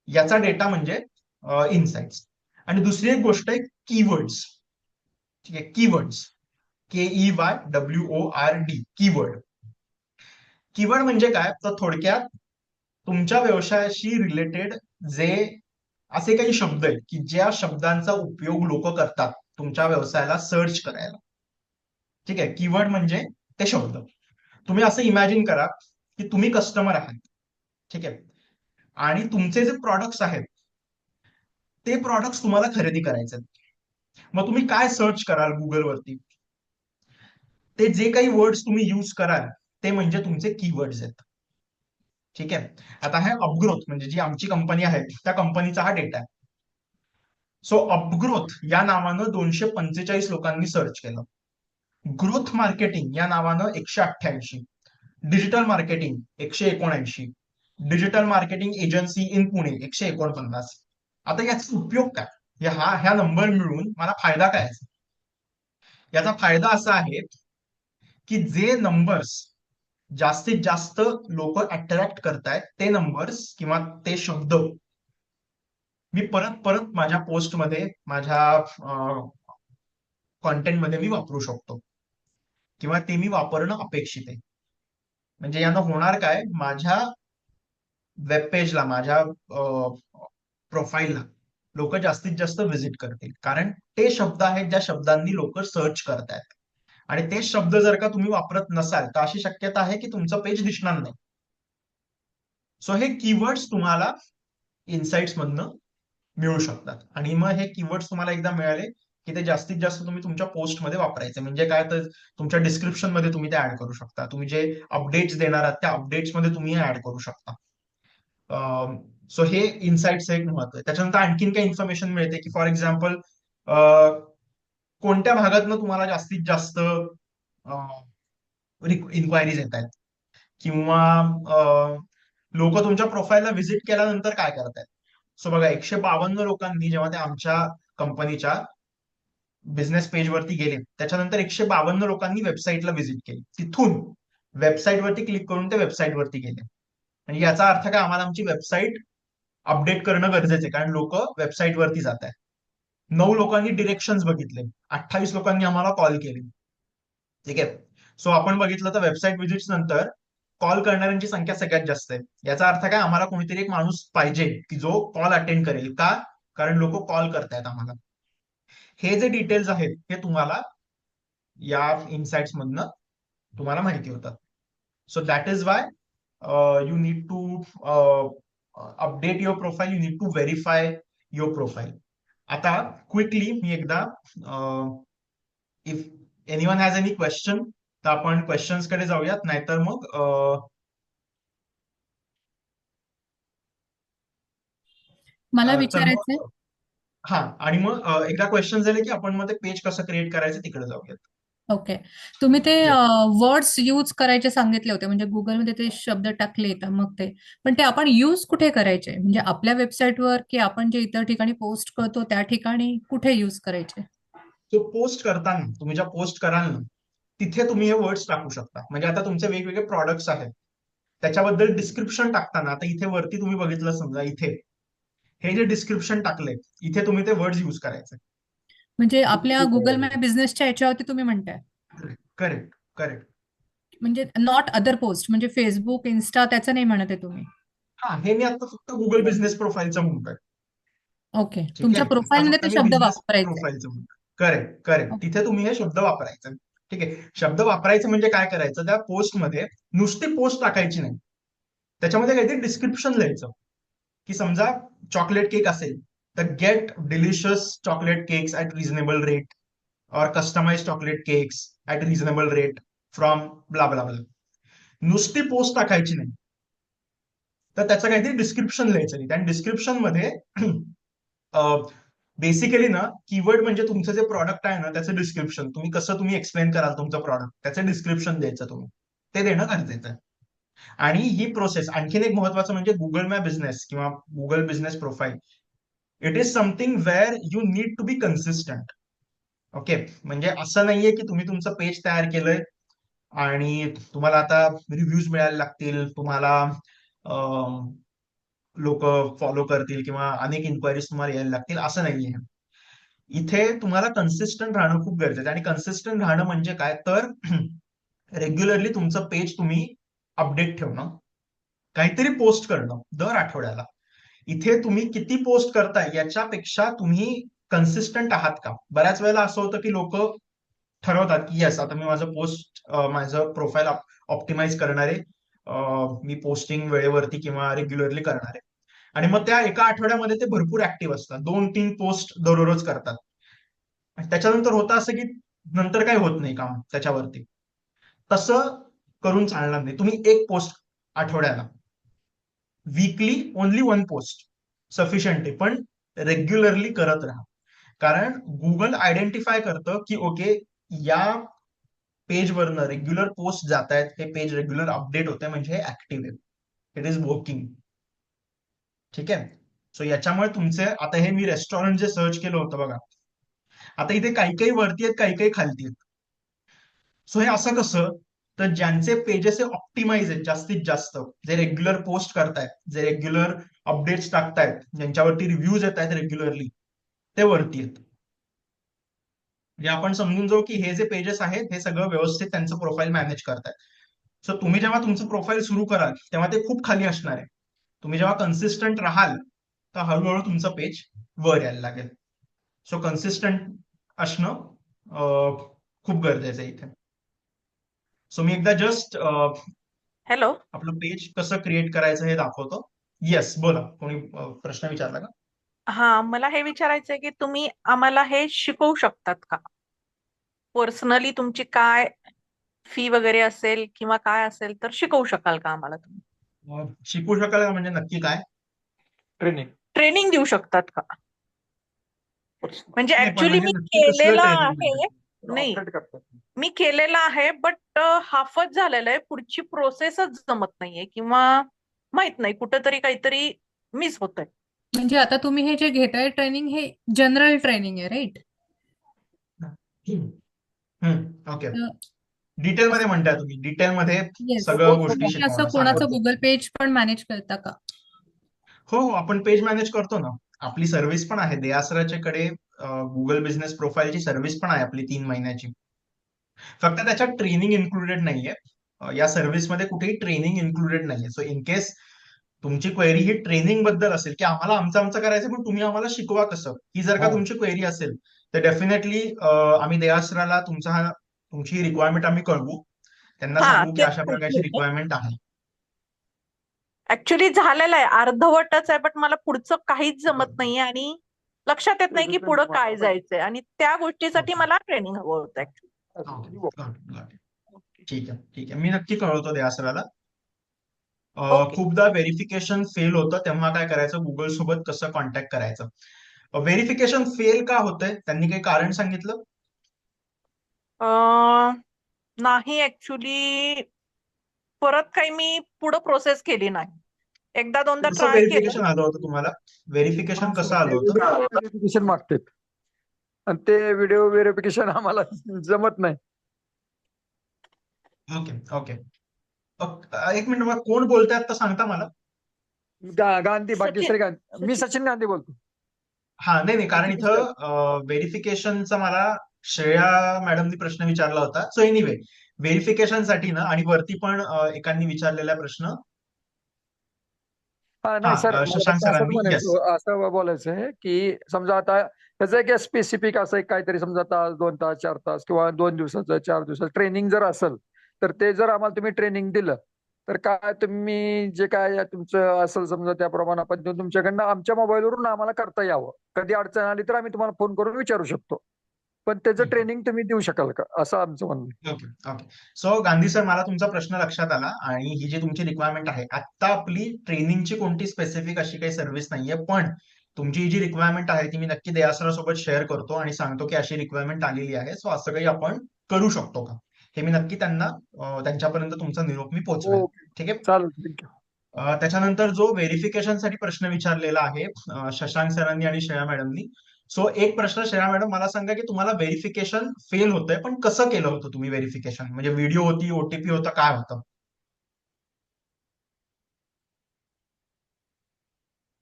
याचा डेटा म्हणजे इनसाइट्स. आणि दुसरी एक गोष्ट आहे कीवर्ड्स. ठीक आहे, कीवर्ड्स, KEYWORD, कीवर्ड. कीवर्ड म्हणजे काय, तर थोडक्यात तुमच्या व्यवसायाशी रिलेटेड जे असे काही शब्द आहेत की ज्या शब्दांचा उपयोग लोक करतात तुमच्या व्यवसायाला सर्च करायला. ठीक आहे, कीवर्ड म्हणजे ते शब्द. तुम्ही असं इमॅजिन करा की तुम्ही कस्टमर आहात. ठीक आहे, आणि तुमचे जे प्रॉडक्ट्स आहेत ते प्रॉडक्ट्स तुम्हाला खरेदी करायचे. मग तुम्ही काय सर्च कराल गुगलवरती, ते जे काही वर्ड्स तुम्ही यूज कराल ते म्हणजे तुमचे कीवर्ड्स आहेत. ठीक आहे, आता हे अपग्रोथ म्हणजे जी आमची कंपनी आहे त्या कंपनीचा हा डेटा आहे. सो अपग्रोथ या नावानं 245 लोकांनी सर्च केलं, ग्रोथ मार्केटिंग या नावानं 188, digital marketing 179, digital marketing agency in Pune 149. आता याचा उपयोग काय, ह्या नंबर मिळून मला फायदा काय आहे? याचा फायदा असा आहे की जे नंबर्स जास्तीत जास्त लोक अट्रॅक्ट करतायत ते नंबर्स किंवा ते शब्द मी परत परत माझ्या पोस्टमध्ये, माझ्या कॉन्टेंटमध्ये मी वापरू शकतो, किंवा ते मी वापरणं अपेक्षित आहे. म्हणजे यानं होणार काय, माझ्या वेब पेजला, माझ्या प्रोफाईलला लोक जास्तीत जास्त व्हिजिट करतील, कारण ते शब्द आहेत ज्या शब्दांनी लोक सर्च करतायत. आणि तेच शब्द जर का तुम्ही वापरत नसाल तर अशी शक्यता आहे की तुमचं पेज दिसणार नाही. सो हे कीवर्ड्स तुम्हाला इनसाइट्स मधनं मिळू शकतात. आणि मग हे कीवर्ड्स तुम्हाला एकदा मिळाले की ते जास्तीत जास्त तुम्ही तुमच्या पोस्टमध्ये वापरायचे. म्हणजे काय, तर तुमच्या डिस्क्रिप्शन मध्ये तुम्ही ते ऍड करू शकता, तुम्ही जे अपडेट्स देणार आहात त्या अपडेट्स मध्ये तुम्ही ऍड करू शकता. सो हे इनसाइट्स एक महत्व आहे. त्याच्यानंतर आणखीन काही इन्फॉर्मेशन मिळते की फॉर एक्झाम्पल कोणत्या भागातनं तुम्हाला जास्तीत जास्त इन्क्वायरीज येत आहेत, किंवा लोक तुमच्या प्रोफाईलला व्हिजिट केल्यानंतर काय करतायत. सो बघा, 152 लोकांनी जेव्हा ते आमच्या कंपनीच्या बिझनेस पेजवरती गेले त्याच्यानंतर 152 लोकांनी वेबसाईटला व्हिजिट केली, तिथून वेबसाईटवरती क्लिक करून ते वेबसाईटवरती गेले. म्हणजे याचा अर्थ काय, आम्हाला आमची वेबसाईट अपडेट करणं गरजेचं आहे, कारण लोक वेबसाईटवरती जात आहेत. 9 लोकांनी डिरेक्शन्स बघितले, 28 लोकांनी आम्हाला कॉल केले. ठीक आहे, सो आपण बघितलं तर वेबसाईट व्हिजिट्स नंतर कॉल करणाऱ्यांची संख्या सगळ्यात जास्त आहे. याचा अर्थ काय, आम्हाला कोणीतरी एक माणूस पाहिजे की जो कॉल अटेंड करेल. का, कारण लोक कॉल करतायत आम्हाला. हे जे डिटेल्स आहेत हे तुम्हाला या इनसाइट्स मधनं तुम्हाला माहिती होतात. So that is why you need to update your profile, you need to verify your profile. आता क्विकली मी एकदा if anyone has any question तर आपण क्वेश्चन्स कडे जाऊयात, नाहीतर मग मला तर विचारायचंय. मग हा, आणि मग एकदा क्वेश्चन झाले की आपण मग ते पेज कसं क्रिएट करायचं तिकडे जाऊयात. ओके, तुम्ही ते Yes. वर्ड्स यूज करायचे सांगितले होते, म्हणजे गुगलमध्ये ते शब्द टाकले येतात मग ते, पण ते आपण यूज कुठे करायचे, म्हणजे आपल्या वेबसाईटवर की आपण जे इतर ठिकाणी पोस्ट करतो त्या ठिकाणी कुठे यूज करायचे? सो पोस्ट करताना तुम्ही ज्या पोस्ट कराल ना तिथे तुम्ही हे वर्ड्स टाकू शकता. म्हणजे आता तुमचे वेगवेगळे प्रॉडक्ट्स आहेत त्याच्याबद्दल डिस्क्रिप्शन टाकताना, आता इथे वरती तुम्ही बघितलं समजा, इथे हे जे डिस्क्रिप्शन टाकले इथे तुम्ही ते वर्ड्स यूज करायचे. म्हणजे आपल्या गुगल माय बिझनेसच्या याच्यावरती तुम्ही म्हणताय? Correct correct. म्हणजे नॉट अदर पोस्ट, म्हणजे फेसबुक, इन्स्टा त्याचं नाही म्हणत आहे तुम्ही? हा, हे मी आता फक्त गुगल बिझनेस प्रोफाईलचं म्हणतोय. ओके, ठीक तुमच्या आहे, आता प्रोफाईलमध्ये फक्त ते मी शब्द बिझनेस वापरायचे. प्रोफाईलचं म्हणतोय. Correct correct. ओके. तिथे तुम्ही हे शब्द वापरायचे. ठीक आहे, शब्द वापरायचे म्हणजे काय करायचं, त्या पोस्टमध्ये नुसती पोस्ट टाकायची नाही, त्याच्यामध्ये काहीतरी डिस्क्रिप्शन लिहायचं. की समजा चॉकलेट केक असेल तर get delicious chocolate cakes at reasonable rate और customize chocolate cakes at reasonable rate from blah blah blah. नुसती पोस्ट टाकायची नाही, तर त्याचं काहीतरी डिस्क्रिप्शन लिहायचं. आणि डिस्क्रिप्शन मध्ये बेसिकली ना कीवर्ड म्हणजे तुमचं जे प्रॉडक्ट आहे ना त्याचं डिस्क्रिप्शन, तुम्ही कसं एक्सप्लेन कराल तुमचं प्रॉडक्ट, त्याचं डिस्क्रिप्शन द्यायचं तुम्ही, ते देणं गरजेचं आहे. आणि ही प्रोसेस आणखीन एक महत्वाचं म्हणजे गुगल माय बिझनेस किंवा Google business profile, it is something where you need to be consistent. Okay, म्हणजे असं नाहीये की तुम्ही तुमचं पेज तयार केलंय आणि तुम्हाला आता रिव्ह्यूज मिळायला लागतील, तुम्हाला लोक फॉलो करतील किंवा अनेक इन्क्वायरीज तुम्हाला यायला लागतील, असं नाहीये. इथे तुम्हाला कन्सिस्टंट राहणं खूप गरजेचं आहे. आणि कन्सिस्टंट राहणं म्हणजे काय तर रेग्युलरली तुमचं पेज तुम्ही अपडेट ठेवणं, काहीतरी पोस्ट करणं दर आठवड्याला. इथे तुम्ही किती पोस्ट करताय याच्यापेक्षा तुम्ही कन्सिस्टंट आहात का. बऱ्याच वेळेला असं होतं की लोक ठरवतात की येस आता मी माझं प्रोफाईल ऑप्टिमाइज करणार आहे, मी पोस्टिंग वेळेवरती किंवा रेग्युलरली करणार आहे. आणि मग त्या एका आठवड्यामध्ये ते भरपूर ऍक्टिव्ह असतात, 2-3 पोस्ट दररोज करतात. त्याच्यानंतर होतं असं की नंतर काही होत नाही काम त्याच्यावरती. तसं करून चालणार नाही. तुम्ही एक पोस्ट आठवड्याला, वीकली ओनली 1 पोस्ट सफिशियंट आहे, पण रेग्युलरली करत राहा. कारण गुगल आयडेंटिफाय करतं की ओके या पेजवरनं रेग्युलर पोस्ट जात आहेत, हे पेज रेग्युलर अपडेट होत आहे, म्हणजे हे ऍक्टिव्ह आहे, इट इज वर्किंग. ठीक आहे, सो याच्यामुळे तुमचे आता हे मी रेस्टॉरंट जे सर्च केलं होतं बघा, आता इथे काही काही वरती आहेत, काही काही खालती आहेत. सो हे असं कसं, तर ज्यांचे पेजेस हे ऑप्टिमाइज आहेत जास्तीत जास्त, जे रेग्युलर पोस्ट करतायत, जे रेग्युलर अपडेट्स टाकतायत, ज्यांच्यावरती रिव्ह्यूज येत आहेत रेग्युलरली, ते वरती आहेत. म्हणजे आपण समजून जाऊ की हे जे पेजेस आहेत हे सगळं व्यवस्थित त्यांचं प्रोफाईल मॅनेज करतायत. सो तुम्ही जेव्हा तुमचं प्रोफाईल सुरू कराल तेव्हा ते खूप खाली असणार आहे. तुम्ही जेव्हा कन्सिस्टंट राहाल तर हळूहळू तुमचं पेज वर यायला लागेल. सो कन्सिस्टंट असणं खूप गरजेचं आहे इथे. सो मी एकदा जस्ट हॅलो, आपलं पेज कसं क्रिएट करायचं हे दाखवतो. येस, बोला, कोणी प्रश्न विचारला का? हा, मला हे विचारायचंय की तुम्ही आम्हाला हे शिकवू शकतात का? पर्सनली तुमची काय फी वगैरे असेल किंवा काय असेल तर शिकवू शकाल का आम्हाला तुम्ही? शिकू शकाल का म्हणजे नक्की काय? ट्रेनिंग देऊ शकतात का? म्हणजे नाही, पण ऍक्च्युली म्हणजे मी नक्की कसलं केलेला training आहे, नाही मी केलेला आहे, बट हाफच झालेलं आहे, पुढची प्रोसेसच जमत नाहीये किंवा माहित नाही कुठंतरी काहीतरी मिस होतंय. म्हणजे आता तुम्ही हे जे घेताय ट्रेनिंग हे जनरल ट्रेनिंग आहे, राईट? ओके, डिटेल मध्ये म्हणताय तुम्ही, डिटेल मध्ये येस. सगळं गोष्टी तुम्ही असं शिकवणं कोणाचं सांगतो. गुगल पेज पण मॅनेज करता का? हो हो, आपण पेज मॅनेज करतो ना, आपली सर्व्हिस पण आहे देआसराच्या कडे. गुगल बिझनेस प्रोफाईलची सर्व्हिस पण आहे आपली 3 महिन्याची. फक्त त्याच्यात ट्रेनिंग इन्क्लुडेड नाहीये. या सर्व्हिस मध्ये कुठेही ट्रेनिंग इन्क्लुडेड नाहीये. सो इन केस तुमची क्वेरी ही ट्रेनिंग बद्दल असेल की आम्हाला आमचं करायचं पण तुम्ही आम्हाला शिकवा कसं, ही जर का तुमची क्वेरी असेल तर डेफिनेटली आम्ही देआसराला तुमची रिक्वायरमेंट आम्ही कळवू, त्यांना हा, सांगू की तेच अशा प्रकारची म्हटलं. रिक्वायरमेंट आहे. ऍक्च्युली झालेलं आहे, अर्धवटच आहे, बट मला पुढचं काहीच जमत नाहीये आणि लक्षात येत नाही की पुढं काय जायचंय, आणि त्या गोष्टीसाठी मला ट्रेनिंग हवं होतं actually. ठीक आहे, ठीक आहे, मी नक्की कळवतो देआसराला. Okay. खूपदा व्हेरिफिकेशन फेल होतं, तेव्हा काय करायचं, गुगल सोबत कसं कॉन्टॅक्ट करायचं. व्हेरिफिकेशन फेल का होतंय, त्यांनी काही कारण सांगितलं? नाही, ऍक्च्युली परत काही मी पुढे प्रोसेस केली नाही, एकदा दोनदा कसं ट्राय केलं. व्हेरिफिकेशन आलं होतं तुम्हाला? व्हेरिफिकेशन कसं आलं होतं? व्हेरिफिकेशन मागतात आणि ते व्हिडिओ व्हेरिफिकेशन आम्हाला जमत नाही. ओके ओके, एक मिनिट, मला कोण बोलताय आता सांगता मला? गांधी, भाग्यश्री गांधी. मी सचिन गांधी बोलतो. हा, नाही, कारण इथं व्हेरिफिकेशनचं मला श्रेया मॅडमनी प्रश्न विचारला होता. सो एनिवे व्हेरिफिकेशनसाठी ना, आणि वरती पण एकांनी विचारलेला प्रश्न, हा हा नाही सर, मला शशांक फक्त असंच सरांनी, येस. म्हणायचं, असं बोलायचं आहे की समजा आता त्याचं एक स्पेसिफिक असं एक काहीतरी, समजा तास 2 तास 4 तास किंवा 2 दिवसाचं 4 दिवसाचं ट्रेनिंग जर असेल, तर ते जर आम्हाला तुम्ही ट्रेनिंग दिलं तर काय तुम्ही जे काय तुमचं असेल समजा त्याप्रमाणे आपण ते तुमच्याकडनं आमच्या मोबाईलवरून आम्हाला करता यावं. कधी अडचण आली तर आम्ही तुम्हाला फोन करून विचारू शकतो, पण त्याचं ट्रेनिंग तुम्ही देऊ शकाल का, असं आमचं म्हणणं आहे. Okay okay. So Gandhi sir, मला तुमचा प्रश्न लक्षात आला, आणि ही जी तुमची रिक्वायरमेंट आहे, आता आपली ट्रेनिंगची कोणती स्पेसिफिक अशी काही सर्व्हिस नाहीये, पण तुमची ही जी रिक्वायरमेंट आहे ती मी नक्की दया सरांसोबत शेअर करतो आणि सांगतो की अशी रिक्वायरमेंट आलेली आहे. सो असं काही आपण करू शकतो का, हे मी नक्की त्यांना त्यांच्यापर्यंत तुमचा निरोप मी पोहोचवेल. ओके, ठीक आहे. चालेल, थँक्यू. त्याच्यानंतर जो व्हेरिफिकेशनसाठी प्रश्न विचारलेला आहे शशांक सरांनी आणि श्रेया मॅडमनी. सो एक प्रश्न, श्रेया मॅडम मला सांगा की तुम्हाला व्हेरिफिकेशन फेल होतंय, पण कसं केलं होतं तुम्ही व्हेरिफिकेशन? म्हणजे व्हिडिओ होती, ओटीपी होता, काय होतं?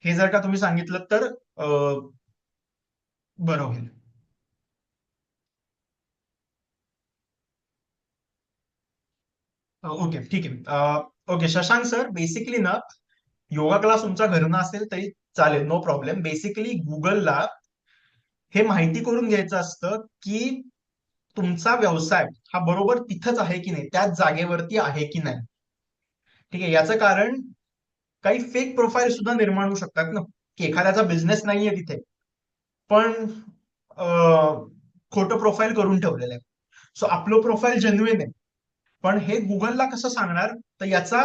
हे जर का तुम्ही सांगितलं तर बरं होईल. ओके, ठीक आहे. ओके शशांक सर, बेसिकली ना, योगा क्लास तुमच्या घरनं असेल तरी चालेल, नो प्रॉब्लेम. बेसिकली गुगलला हे माहिती करून घ्यायचं असतं की तुमचा व्यवसाय हा बरोबर तिथंच आहे की नाही, त्याच जागेवरती आहे की नाही. ठीक आहे. याचं कारण काही फेक प्रोफाईल सुद्धा निर्माण होऊ शकतात ना, की एखाद्याचा बिझनेस नाहीये तिथे, पण खोटं प्रोफाईल करून ठेवलेलं आहे. सो आपलं प्रोफाईल जेन्युइन आहे, पण हे गुगलला कसं सांगणार, तर याचा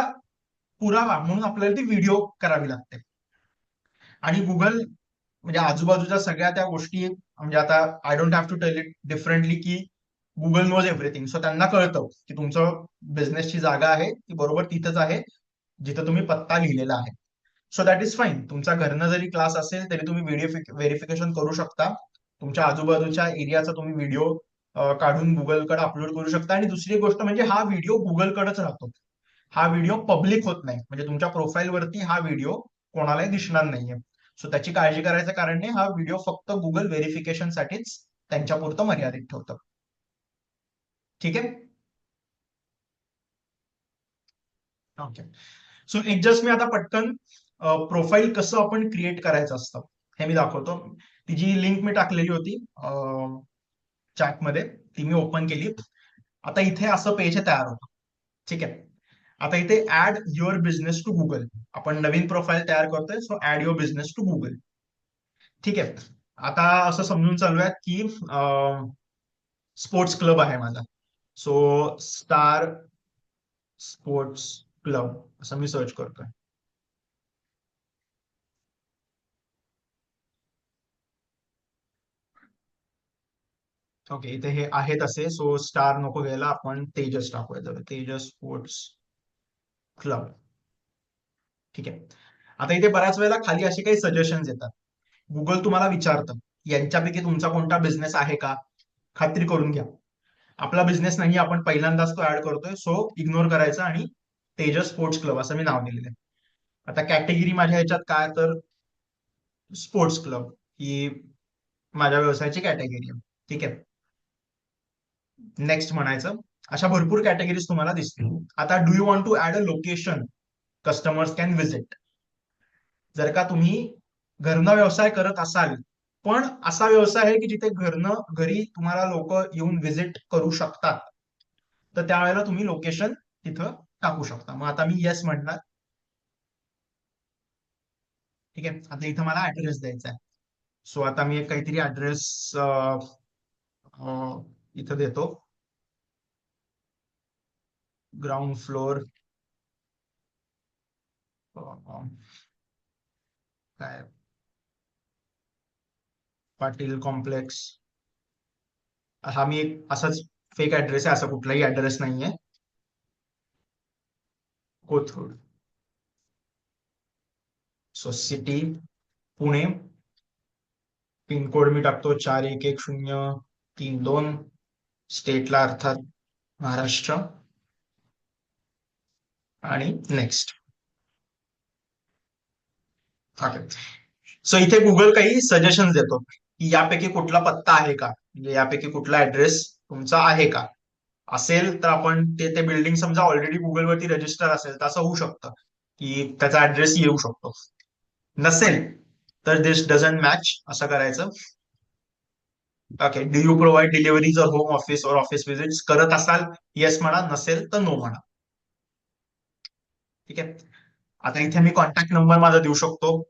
पुरावा म्हणून आपल्याला ती व्हिडिओ करावी लागते. आणि गुगल म्हणजे आजूबाजूच्या सगळ्या त्या गोष्टी, म्हणजे आता I don't have to tell it differently की गुगल नोज एव्हरीथिंग. सो त्यांना कळतं की तुमचं बिझनेसची जागा आहे ती बरोबर तिथंच आहे जिथं तुम्ही पत्ता लिहिलेला आहे. So that is fine. तुमच्या घरनं जरी क्लास असेल तरी तुम्ही व्हेरिफिकेशन करू शकता. तुमच्या आजूबाजूच्या एरियाचा तुम्ही व्हिडिओ काढून गुगलकडे अपलोड करू शकता. आणि दुसरी गोष्ट म्हणजे हा व्हिडिओ गुगलकडेच राहतो, हा व्हिडिओ पब्लिक होत नाही, म्हणजे तुमच्या प्रोफाईलवरती हा व्हिडिओ कोणालाही दिसणार नाहीये. सो त्याची काळजी करायचं कारण नाही, हा व्हिडिओ फक्त गुगल व्हेरिफिकेशन साठीच त्यांच्यापुरतं मर्यादित ठेवतं. ठीक आहे. ओके. सो एक जस्ट मी आता पटकन प्रोफाईल कसं आपण क्रिएट करायचं असतं हे मी दाखवतो. ती जी लिंक मी टाकलेली होती चॅटमध्ये, ती मी ओपन केली. आता इथे असं पेज तयार होतं. ठीक आहे. आता इथे add your business to Google, आपण नवीन प्रोफाईल तयार करतोय. So add your business to Google. ठीक आहे. आता असं समजून चालूयात की स्पोर्ट्स क्लब आहे माझा. सो स्टार स्पोर्ट्स क्लब असं मी सर्च करतोय. ओके, इथे हे आहेत असे. सो स्टार नको घ्यायला, आपण तेजस टाकूया. तर तेजस स्पोर्ट्स क्लब. ठीक आहे. आता इथे बऱ्याच वेळेला खाली असे काही सजेशन्स येतात. गुगल तुम्हाला विचारतं यांच्यापैकी तुमचा कोणता बिझनेस आहे का, खात्री करून घ्या. आपला बिझनेस नाही, आपण पहिल्यांदाच तो ऍड करतोय, सो इग्नोर करायचं आणि तेजस स्पोर्ट्स क्लब असं मी नाव दिलेलं आहे. आता कॅटेगरी माझ्या ह्याच्यात काय, तर स्पोर्ट्स क्लब ही माझ्या व्यवसायाची कॅटेगरी आहे. ठीक आहे. नेक्स्ट म्हणायचं. अशा भरपूर कॅटेगरीज तुम्हाला दिसतील. आता do you want to add a location customers can visit. जर का तुम्ही घरनं व्यवसाय करत असाल, पण असा व्यवसाय आहे की जिथे घरी तुम्हाला लोक येऊन व्हिजिट करू शकतात, तर त्यावेळेला तुम्ही लोकेशन तिथं टाकू शकता. मग आता मी येस म्हणणार. ठीक आहे. आता इथं मला ऍड्रेस द्यायचा आहे. सो आता मी एक काहीतरी ऍड्रेस इथं देतो. ग्राउंड फ्लोर काय, पाटील कॉम्प्लेक्स. हा मी एक असाच फेक ऍड्रेस आहे, असा कुठलाही ऍड्रेस नाहीये. Kothrud. So city Pune. Pincode मी टाकतो 411032. स्टेटला अर्थात महाराष्ट्र. आणि नेक्स्ट. ओके. सो इथे गुगल काही सजेशन देतो. की यापैकी कुठला पत्ता आहे का, म्हणजे यापैकी कुठला ऍड्रेस तुमचा आहे का. असेल तर आपण ते बिल्डिंग समजा ऑलरेडी गुगलवरती रजिस्टर असेल तर असं होऊ शकतं की त्याचा ऍड्रेस येऊ शकतो. नसेल तर दिस डझंट मॅच असं करायचं. Okay, do you provide deliveries or home office और ऑफिस विजिट्स, करत असाल येस म्हणा, नसेल तर नो म्हणा. ठीक आहे. आता इथे मी कॉन्टॅक्ट नंबर माझा देऊ शकतो.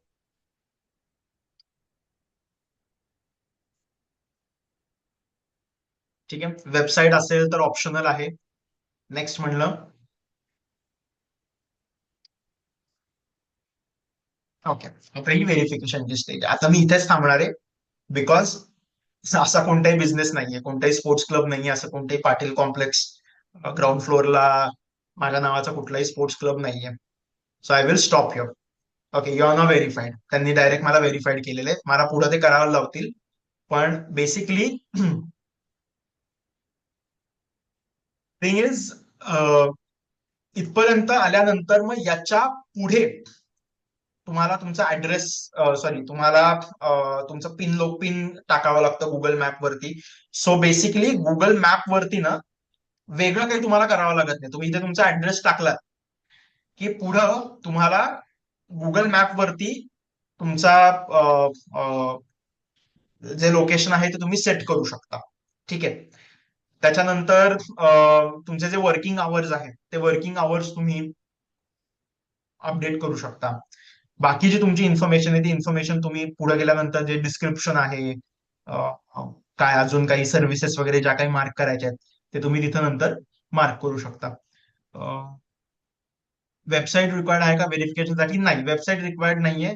ठीक आहे. वेबसाईट असेल तर ऑप्शनल आहे. नेक्स्ट म्हणलं ओके, आता ही व्हेरिफिकेशनची स्टेज. आता मी इथेच थांबणार आहे बिकॉज असा कोणताही बिझनेस नाहीये, कोणताही स्पोर्ट्स क्लब नाहीये, असं कोणताही पाटील कॉम्प्लेक्स ग्राउंड फ्लोअरला माझ्या नावाचा कुठलाही स्पोर्ट्स क्लब नाहीये. So I will stop your. Okay, you are not verified. त्यांनी डायरेक्ट मला व्हेरीफाईड केलेले आहे, मला पुढे ते करायला लावतील. पण बेसिकली थिंग इज इथपर्यंत आल्यानंतर मग याच्या पुढे तुम्हाला तुमचा ऍड्रेस सॉरी तुम्हाला तुमचं पिन टाकावं लागतं गुगल मॅप वरती. सो बेसिकली गुगल मॅप वरती ना वेगळं काही तुम्हाला करावं लागत नाही. तुम्ही इथे तुमचा ऍड्रेस टाकला की पुढं तुम्हाला गुगल मॅप वरती तुमचा जे लोकेशन आहे ते तुम्ही सेट करू शकता. ठीक आहे. त्याच्यानंतर तुमचे जे वर्किंग आवर्स आहेत ते वर्किंग आवर्स तुम्ही अपडेट करू शकता. बाकी जी तुमची इन्फॉर्मेशन आहे ती इन्फॉर्मेशन तुम्ही पुढे गेल्यानंतर जे डिस्क्रिप्शन आहे, काय अजून काही सर्व्हिसेस वगैरे ज्या काही मार्क करायच्या आहेत ते तुम्ही तिथं नंतर मार्क करू शकता. वेबसाईट रिक्वायर्ड आहे का व्हेरिफिकेशनसाठी? नाही, वेबसाईट रिक्वायर्ड नाहीये,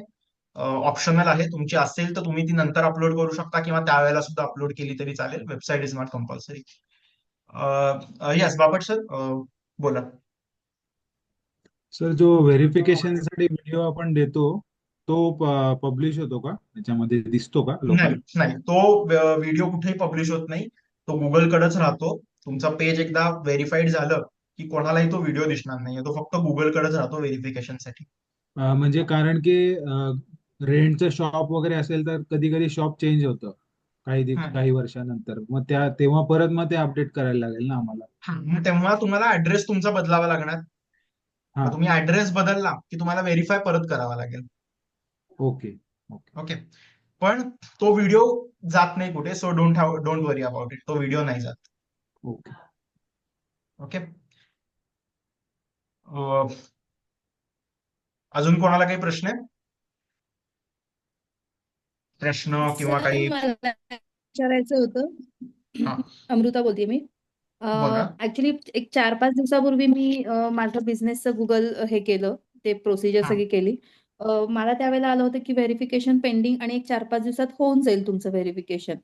ऑप्शनल आहे. तुमची असेल तर तुम्ही ती नंतर अपलोड करू शकता किंवा त्यावेळेला सुद्धा अपलोड केली तरी चालेल. Website is not compulsory. Yes Bapat sir, बोला. सर, जो व्हेरिफिकेशनसाठी व्हिडिओ आपण देतो तो पब्लिश होतो का, त्याच्यामध्ये दिसतो का नाही लोकांना? नाही, तो व्हिडिओ कुठेही पब्लिश होत नाही. तो गुगल कडेच राहतो. तुमचा पेज एकदा व्हेरीफाईड झालं की कोणालाही तो व्हिडिओ दिसणार नाहीये. तो फक्त गुगल कडेच राहतो व्हेरिफिकेशनसाठी. म्हणजे कारण की रेंटचं शॉप वगैरे असेल तर कधी कधी शॉप चेंज होतं काही वर्षानंतर, मग तेव्हा परत मग ते अपडेट करायला लागेल ना आम्हाला. मग तेव्हा तुम्हाला ऍड्रेस तुमचा बदलावा लागणार. हा, तुम्ही ऍड्रेस बदलला की तुम्हाला व्हेरीफाय परत करावा लागेल. Okay okay. ओके, पण तो व्हिडिओ जात नाही कुठे. So don't worry about it. तो व्हिडिओ नाही जात. ओके. ओके. अजून कोणाला काही प्रश्न आहे? प्रश्न किंवा सर, काही? मला विचारायचं होतं. हा. अमृता बोलते मी. बोला. ऍक्च्युली एक 4-5 दिवसापूर्वी मी माझं बिझनेसचं गुगल हे केलं, ते प्रोसिजर हा. सगळी केली. मला त्यावेळेला आलं होतं की व्हेरिफिकेशन पेंडिंग आणि एक 4-5 दिवसात होऊन जाईल तुमचं व्हेरिफिकेशन.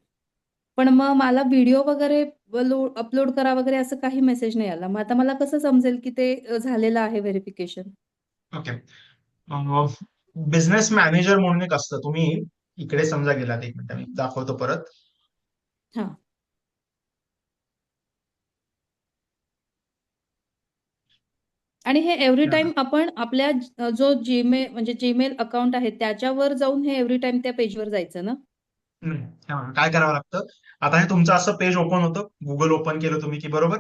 पण मग मला व्हिडिओ वगैरे अपलोड करा वगैरे असं काही मेसेज नाही आला. मग आता मला कसं समजेल की ते झालेलं आहे व्हेरिफिकेशन? ओके. बिझनेस मॅनेजर म्हणून एक असतं. तुम्ही इकडे समजा गेलात, एक मिनिट मी दाखवतो परत. हा. आणि हे एव्हरी टाइम आपण आपल्या जो जीमेल अकाउंट आहे त्याच्यावर जाऊन हे एव्हरी टाइम त्या पेजवर जायचं ना? काय करावं लागतं, आता हे तुमचं असं पेज ओपन होतं, गुगल ओपन केलं तुम्ही की बरोबर,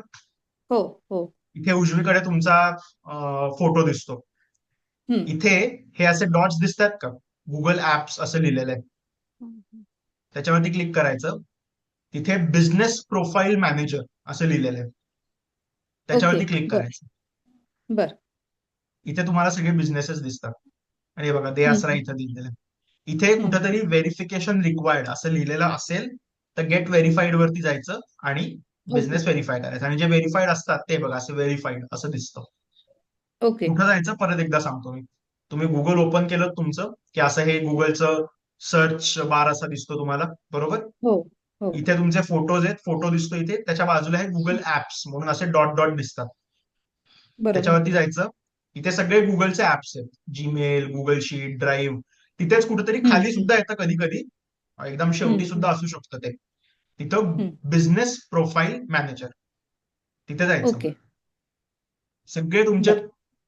हो हो. इथे उजवीकडे तुमचा फोटो दिसतो. इथे हे असे डॉट्स दिसतात का, गुगल ऍप्स असं लिहिलेलं आहे. त्याच्यावरती क्लिक करायचं. तिथे बिझनेस प्रोफाईल मॅनेजर असं लिहिलेलं आहे, त्याच्यावरती क्लिक करायचं. बर. इथे तुम्हाला सगळे बिझनेसेस दिसतात आणि बघा दे असं इथं दिलेलं आहे. इथे कुठेतरी व्हेरिफिकेशन रिक्वायर्ड असं लिहिलेलं असेल तर गेट व्हेरीफाईड वरती जायचं आणि बिझनेस व्हेरीफाय करायचं. आणि जे व्हेरीफाईड असतात ते बघा असं व्हेरीफाईड असं दिसतं. ओके. कुठं जायचं परत एकदा सांगतो मी. तुम्ही गुगल ओपन केलं तुमचं की असं हे गुगलचं सर्च बार असा दिसतो तुम्हाला, बरोबर. हो हो. इथे तुमचे फोटोज आहेत, फोटो दिसतो इथे. त्याच्या बाजूला आहे गुगल ऍप्स म्हणून असे डॉट डॉट दिसतात. त्याच्यावरती जायचं. इथे सगळे गुगलचे ऍप्स आहेत, जीमेल, गुगल शीट, ड्राईव्ह. तिथेच कुठेतरी खाली सुद्धा येतं कधी कधी, एकदम शेवटी सुद्धा असू शकतं ते. तिथं बिझनेस प्रोफाईल मॅनेजर, तिथे जायचं. ओके. सगळे तुमचे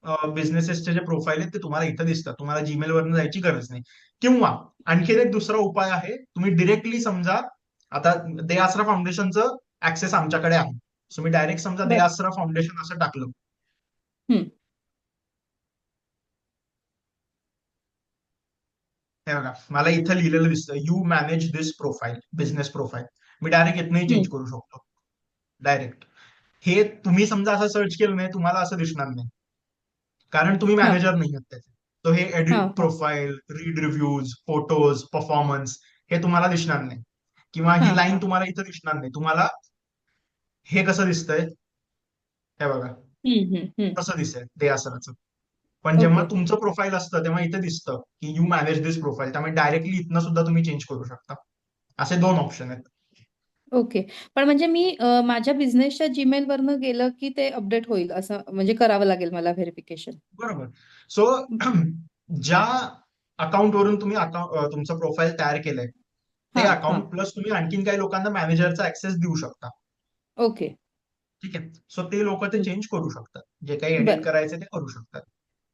बिझनेसेसचे जे प्रोफाईल आहेत ते तुम्हाला इथं दिसतात. तुम्हाला जीमेल वरनं जायची गरज नाही. किंवा आणखीन एक दुसरा उपाय आहे, तुम्ही डिरेक्टली समजा आता दे आसरा फाउंडेशनचं ऍक्सेस आमच्याकडे आहे. सो मी डायरेक्ट समजा दे बर आसरा फाउंडेशन असं टाकलं, हम्म. हे बघा मला इथं लिहिलेलं दिसतं you manage this profile, business profile. मी डायरेक्ट इथनंही चेंज करू शकतो डायरेक्ट. हे तुम्ही समजा असं सर्च केलं नाही, तुम्हाला असं दिसणार नाही, कारण तुम्ही हा मॅनेजर नाही आहात त्याचे. तो हे हा एडिट हा profile, read reviews, photos, performance हे तुम्हाला दिसणार नाही. किंवा हा ही लाईन हा तुम्हाला इथं दिसणार नाही. तुम्हाला हे कसं दिसतंय, हे बघा हम्म. कसं दिसेल दे आसराचं. पण जेव्हा ओके तुमचं प्रोफाईल असतं तेव्हा इथे दिसतं की यू मॅनेज दिस प्रोफाईल. त्यामुळे डायरेक्टली इथनं सुद्धा तुम्ही चेंज करू शकता. असे 2 ऑप्शन आहेत. ओके. पण म्हणजे मी माझ्या बिझनेसच्या जीमेल वरनं गेलं की ते अपडेट होईल असं म्हणजे करावं लागेल मला व्हेरिफिकेशन. बरोबर. सो ज्या अकाउंट वरून तुम्ही तुमचं प्रोफाईल तयार केलंय ते हा हा अकाउंट प्लस तुम्ही आणखीन काही लोकांना मॅनेजरचा ऍक्सेस देऊ शकता. ओके. ठीक आहे. सो ते लोक ते हम्म. चेंज करू शकतात. जे काही एडिट बर करायचे ते करू शकतात.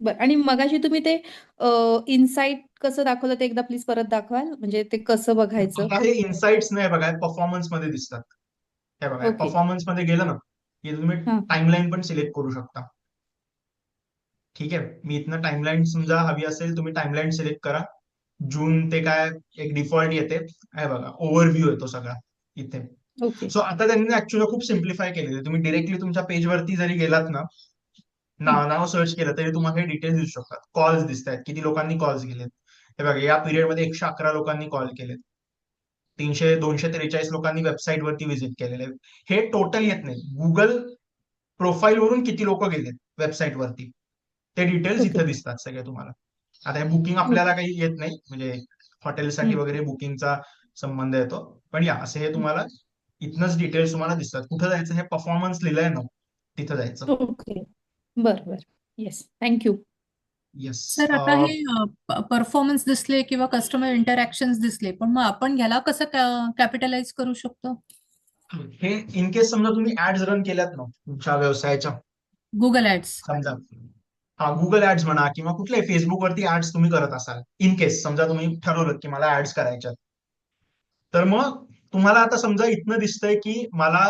बर आणि मगाशी तुम्ही ते इनसाइट कसं दाखवलं ते एकदा प्लीज परत दाखवाल म्हणजे ते कसं बघायचं. आता हे इन्साइट्स नाही बघा, परफॉर्मन्स मध्ये दिसतात. हे बघा ओके. परफॉर्मन्स मध्ये गेलं ना की तुम्ही हा टाइमलाईन पण सिलेक्ट करू शकता. ठीक आहे. मी इथनं टाइमलाईन समजा हवी असेल, तुम्ही टाइमलाईन सिलेक्ट करा. जून ते काय एक डिफॉल्ट येते, हे बघा ओव्हरव्ह्यू येतो सगळा इथे. ओके. सो आता त्यांनी ऍक्च्युअली खूप सिम्प्लिफाय केलेलं आहे. तुम्ही डिरेक्टली तुमच्या पेजवरती जरी गेलात ना, नाव सर्च केलं तरी तुम्हाला हे डिटेल्स दिसू शकतात. कॉल्स दिसत आहेत, किती लोकांनी कॉल्स केलेत. हे बघा या पिरियडमध्ये 111 लोकांनी कॉल केलेत. 243 लोकांनी वेबसाईट वरती व्हिजिट केलेले. हे टोटल येत नाही. गुगल प्रोफाईल वरून किती लोक गेलेत वेबसाईट वरती ते डिटेल्स ओके. इथं दिसतात सगळे तुम्हाला. आता हे बुकिंग आपल्याला काही येत नाही, म्हणजे हॉटेलसाठी वगैरे बुकिंगचा संबंध येतो. पण या असे हे तुम्हाला इथनच डिटेल्स तुम्हाला दिसतात. कुठं जायचं हे परफॉर्मन्स लिहिलंय ना तिथं जायचं. ओके. बर येस थँक्यू. येस. सर आता हे परफॉर्मन्स दिसले किंवा कस्टमर इंटरॅक्शन्स दिसले, पण मग आपण ह्याला कसं कॅपिटलाइज करू शकतो? हे इन केस समजा तुम्ही ऍड्स रन केल्यात ना तुमच्या व्यवसायाच्या, गुगल ऍड्स. समजा हा गुगल ऍड्स म्हणा किंवा कुठल्याही फेसबुकवरती ऍड्स तुम्ही करत असाल, इन केस समजा तुम्ही ठरवलं की मला ऍड्स करायच्या, तर मग तुम्हाला आता समजा इथनं दिसतंय की मला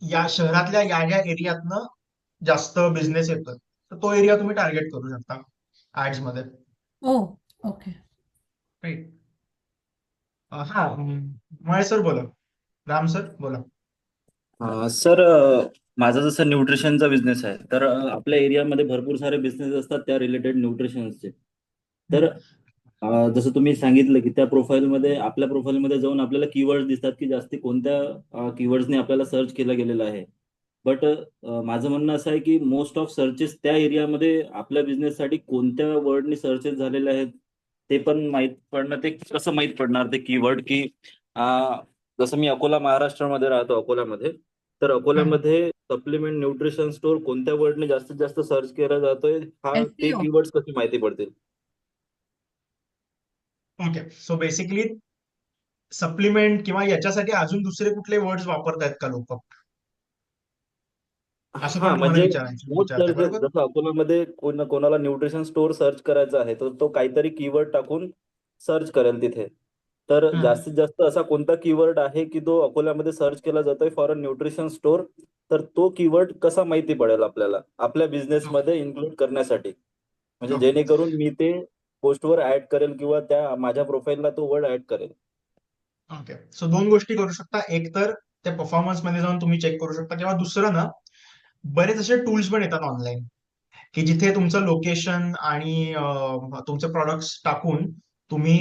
या शहरातल्या या एरियातनं जास्त बिझनेस येतोय, तर तो एरिया तुम्ही टार्गेट करू शकता ऍड्स मध्ये. ओ ओके. राईट. हा महेश सर बोला, राम सर बोला. सर, माझा जसा न्यूट्रिशनचा बिझनेस आहे, तर आपल्या एरियामध्ये भरपूर सारे बिझनेस असतात त्या रिलेटेड न्यूट्रिशनचे. तर जसं तुम्ही सांगितलं की त्या प्रोफाईलमध्ये, आपल्या प्रोफाईलमध्ये जाऊन आपल्याला कीवर्ड दिसतात की जास्ती कोणत्या कीवर्ड्सने आपल्याला सर्च केलं गेलेलं आहे. बट माझं म्हणणं असं आहे की मोस्ट ऑफ सर्चेस त्या एरियामध्ये आपल्या बिझनेससाठी कोणत्या वर्डनी सर्चेस झालेले आहेत ते पण माहीत पडणं, ते कसं माहीत पडणार ते कीवर्ड की जसं मी अकोला महाराष्ट्रामध्ये राहतो, अकोल्यामध्ये, तर अकोल्यामध्ये सप्लिमेंट न्यूट्रिशन स्टोअर कोणत्या वर्डने जास्तीत जास्त सर्च केला जातोय, ते SEO. कीवर्ड्स कशी माहिती पडतील? ओके. सो बेसिकली सप्लिमेंट किंवा याच्यासाठी अजून दुसरे कुठले वर्ड्स वापरतायत का लोक, असं पण तुम्हाला म्हणजे मोस्ट विचारताय सर्चेस, बरोबर? जसं अकोल्यामध्ये कोणाला न्यूट्रिशन स्टोअर सर्च करायचं आहे तर तो काहीतरी कीवर्ड टाकून सर्च करेल तिथे. तर जास्तीत जास्त असा कोणता कीवर्ड आहे की तो अकोल्यामध्ये सर्च केला जातोय फॉर अ न्यूट्रिशन स्टोअर, तर तो कीवर्ड कसा माहिती पडेल आपल्याला आपल्या बिझनेसमध्ये इन्क्लूड करण्यासाठी, म्हणजे ओके. जेणेकरून मी ते पोस्टवर ऍड करेल किंवा त्या माझ्या प्रोफाईलला तो वर्ड ऍड करेल. ओके. सो 2 गोष्टी करू शकता. एक तर त्या परफॉर्मन्स मध्ये जाऊन तुम्ही चेक करू शकता, किंवा दुसरं ना बरेच असे टूल्स पण येतात ऑनलाईन की जिथे तुमचं लोकेशन आणि तुमचे प्रॉडक्ट्स टाकून तुम्ही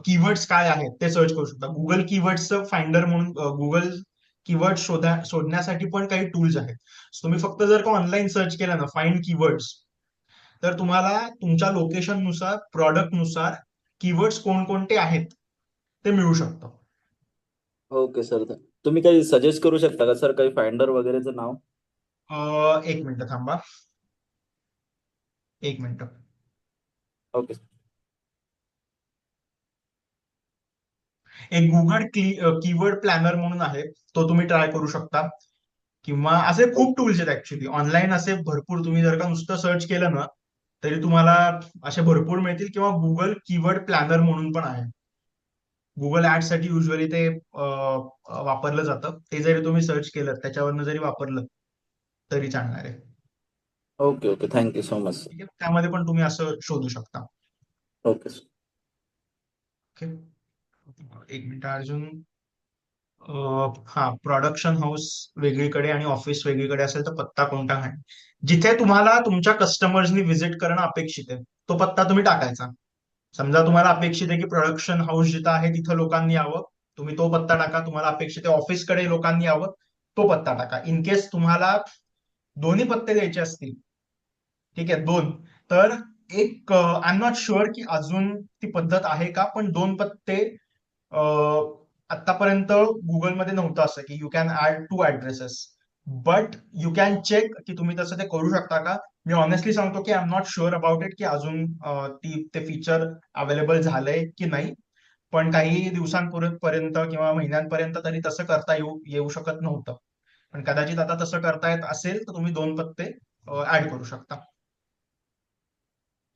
कीवर्ड्स काय आहेत ते सर्च करू शकता. गुगल कीवर्ड्सचं फाइंडर म्हणून गुगल कीवर्ड शोधण्यासाठी पण काही टूल्स आहेत. So तुम्ही फक्त जर का ऑनलाईन सर्च केलं ना फाइंड कीवर्ड्स, तर तुम्हाला तुमच्या लोकेशन नुसार, प्रॉडक्ट नुसार कीवर्ड्स कोणकोणते आहेत ते मिळू शकतं. ओके सर, तुम्ही काही सजेस्ट करू शकता का सर, काही फाइंडर वगैरेचं नाव? एक मिनिट थांबा, एक मिनिट. ओके. एक गुगल कीवर्ड प्लॅनर म्हणून आहे, तो तुम्ही ट्राय करू शकता. किंवा असे खूप टूल्स आहेत ऍक्च्युली ऑनलाईन, असे भरपूर. तुम्ही जर का नुसतं सर्च केलं ना तरी तुम्हाला असे भरपूर मिळतील, किंवा गुगल कीवर्ड प्लॅनर म्हणून पण आहे. गुगल ऍड साठी युजली ते वापरलं जातं. ते जरी तुम्ही सर्च केलं, त्याच्यावरनं जरी वापरलं तरी चालणार आहे. Okay okay, thank you so much sir. ठीक आहे, त्यामध्ये पण तुम्ही असं शोधू शकता. Okay sir. ओके, एक मिनिट अजून. हा, प्रोडक्शन हाऊस वेगळीकडे आणि ऑफिस वेगळीकडे असेल तर पत्ता कोणता आहे? जिथे तुम्हाला तुमच्या कस्टमर्सनी व्हिजिट करणं अपेक्षित आहे तो पत्ता तुम्ही टाकायचा. समजा तुम्हाला अपेक्षित आहे की प्रोडक्शन हाऊस जिथं आहे तिथं लोकांनी यावं, तुम्ही तो पत्ता टाका. तुम्हाला अपेक्षित आहे ऑफिसकडे लोकांनी यावं, तो पत्ता टाका. इन केस तुम्हाला दोन्ही पत्ते द्यायचे असतील, ठीक आहे, दोन, तर एक आय एम नॉट शुअर की अजून ती पद्धत आहे का, पण दोन पत्ते आतापर्यंत गुगलमध्ये नव्हतं असं की you can add 2 addresses, but you can check की तुम्ही तसं ते करू शकता का. मी ऑनेस्टली सांगतो की I am not sure about it की अजून ते फीचर अवेलेबल झालंय की नाही, पण काही दिवसांपर्यंत किंवा महिन्यांपर्यंत तरी तसं करता येऊ शकत नव्हतं. पण कदाचित आता तसं करता येत असेल तर तुम्ही दोन पत्ते ऍड करू शकता.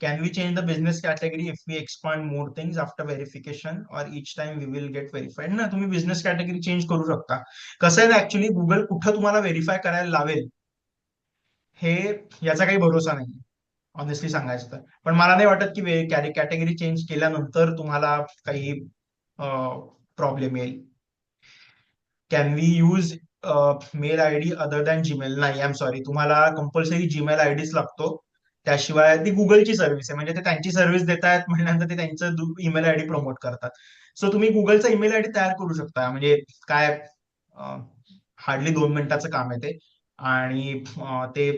Can we change the business category if we expand more things after verification, or each time we will get verified? ना, तुम्ही बिझनेस कॅटेगरी चेंज करू शकता. कसं आहे ना, ऍक्च्युली गुगल कुठं तुम्हाला व्हेरीफाय करायला लावेल हे याचा काही भरोसा नाही, ऑनेस्टली सांगायचं तर. पण मला नाही वाटत की कॅटेगरी चेंज केल्यानंतर तुम्हाला काही प्रॉब्लेम येईल. Can we use mail I D other than Gmail? नाही, आय एम सॉरी, तुम्हाला कंपल्सरी जीमेल आय डीच लागतो. त्याशिवाय ती गुगलची सर्व्हिस आहे, म्हणजे ते त्यांची सर्व्हिस देत आहेत म्हणल्यानंतर ते त्यांचं ईमेल आयडी प्रमोट करतात. सो तुम्ही गुगलचा ईमेल आयडी तयार करू शकता, म्हणजे काय हार्डली 2 मिनिटाचं काम आहे ते, आणि ते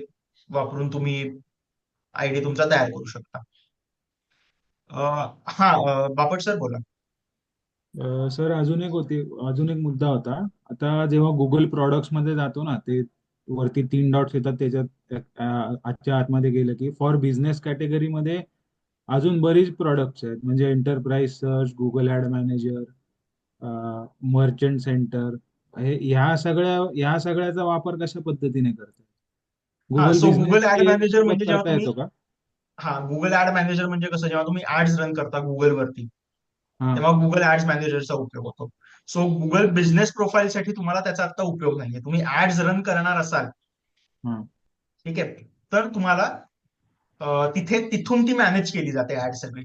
वापरून तुम्ही आयडी तुमचा तयार करू शकता. हा, बापट सर बोला. सर अजून एक मुद्दा होता. आता जेव्हा गुगल प्रॉडक्ट्स मध्ये जातो ना, ते वरती 3 डॉट्स येतात, त्याच्यात आजच्या आतमध्ये गेलं की फॉर बिझनेस कॅटेगरीमध्ये अजून बरीच प्रॉडक्ट्स आहेत, म्हणजे enterprise search, Google ad manager, merchant center, ह्या सगळ्याचा वापर कशा पद्धतीने करतात? हा, गुगल सो गुगल ऍड बिझनेसची मॅनेजर सोबत म्हणजे जेव्हा करता तुम्ही, येतो का? हा, गुगल ऍड मॅनेजर म्हणजे कसं, जेव्हा तुम्ही ऍड्स रन करता गुगलवरती हा तेव्हा गुगल ऍड्स मॅनेजरचा उपयोग होतो. सो गुगल बिझनेस प्रोफाईलसाठी तुम्हाला त्याचा आता उपयोग नाहीये. तुम्ही ऍड्स रन करणार असाल, हा ठीक आहे, तर तुम्हाला तिथून ती मॅनेज केली जाते ऍड सगळी.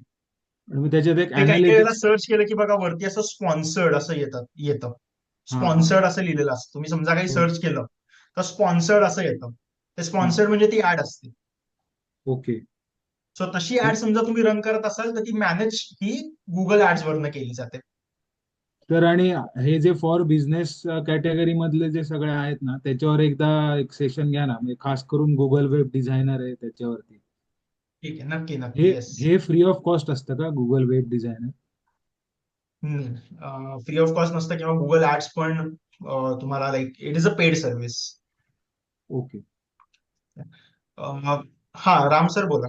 आणि मग त्याच्यात एक ते काही काही वेळेला अनालिटिक्स. सर्च केलं की बघा वरती असं स्पॉन्सर्ड असं येतं. हा हा स्पॉन्सर्ड असं लिहिलेलं असतं. तुम्ही समजा काही हो. सर्च केलं तर स्पॉन्सर्ड असं येतं. ते स्पॉन्सर्ड म्हणजे ती ऍड असते. ओके. सो तशी ऍड समजा तुम्ही रन करत असाल तर ती मॅनेज ही गुगल ऍड्स वरनं केली जाते. तर आणि हे जे फॉर बिझनेस कॅटेगरी मधले जे सगळे आहेत ना, त्याच्यावर एकदा एक सेशन घ्या ना, म्हणजे खास करून गुगल वेब डिझायनर आहे त्याच्यावरती. ठीक आहे, नक्की हे नक्की, येस. हे फ्री ऑफ कॉस्ट असतं का Google web designer? Free of cost नसतं, किंवा गुगल ऍड्स पण तुम्हाला like it is a paid service. Okay. हा, राम सर बोला.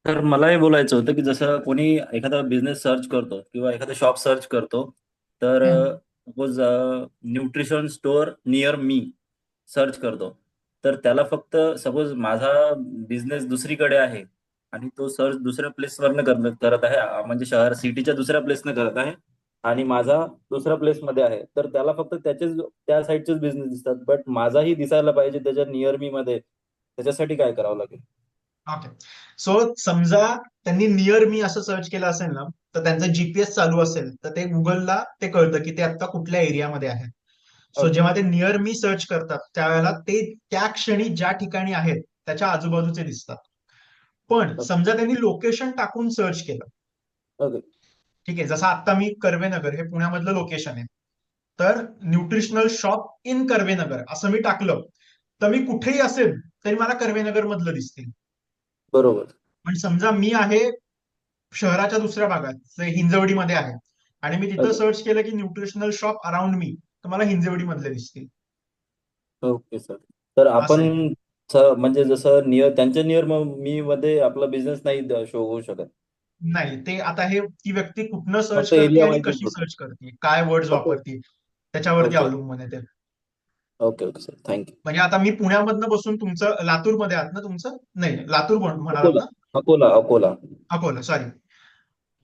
तर मला हे बोलायचं होतं की जसं कोणी एखादा बिझनेस सर्च करतो किंवा एखादा शॉप सर्च करतो, तर suppose nutrition store near me search करतो, तर त्याला फक्त सपोज माझा बिझनेस दुसरीकडे आहे आणि तो सर्च दुसऱ्या प्लेसवरनं करत आहे, म्हणजे शहर सिटीच्या दुसऱ्या प्लेसनं करत आहे, आणि माझा दुसऱ्या प्लेसमध्ये आहे, तर त्याला फक्त त्या साईडचेच बिझनेस दिसतात, बट माझाही दिसायला पाहिजे त्याच्या नियर मी मध्ये. त्याच्यासाठी काय करावं लागेल? ओके, सो समजा त्यांनी नियर मी असं सर्च केलं असेल ना, तर त्यांचं जीपीएस चालू असेल तर ते गुगलला ते कळतं की ते आता कुठल्या एरियामध्ये आहे. सो जेव्हा ते नियर मी सर्च करतात त्यावेळेला ते त्या क्षणी ज्या ठिकाणी आहेत त्याच्या आजूबाजूचे दिसतात. पण समजा त्यांनी लोकेशन टाकून सर्च केलं, ओके. ठीक आहे, जसं आता मी कर्वेनगर हे पुण्यामधलं लोकेशन आहे, तर न्यूट्रिशनल शॉप इन कर्वेनगर असं मी टाकलं तर मी कुठेही असेल तरी मला कर्वेनगर मधलं दिसतील. बरोबर. पण समजा मी आहे शहराच्या दुसऱ्या भागात, हिंजवडीमध्ये आहे, आणि मी तिथं ओके. सर्च केलं की न्यूट्रिशनल शॉप अराउंड मी, तर मला हिंजवडी मधले दिसतील. Okay sir. तर असं आहे. आपण म्हणजे जसं त्यांच्या नियर मी मध्ये आपला बिझनेस नाही शो होऊ शकत. नाही, ते आता हे ती व्यक्ती कुठनं सर्च फक्त करते एरिया आणि वाईजच कशी होतं. सर्च करते, काय वर्ड्स फक्त वापरते त्याच्यावरती ओके. अवलंबून आहे ते. Okay okay sir, thank you. म्हणजे आता मी पुण्यामधनं बसून तुमचं लातूरमध्ये आहात ना तुमचं? नाही लातूर म्हणालात अकोला ना? अकोला अकोला. अकोला, सॉरी.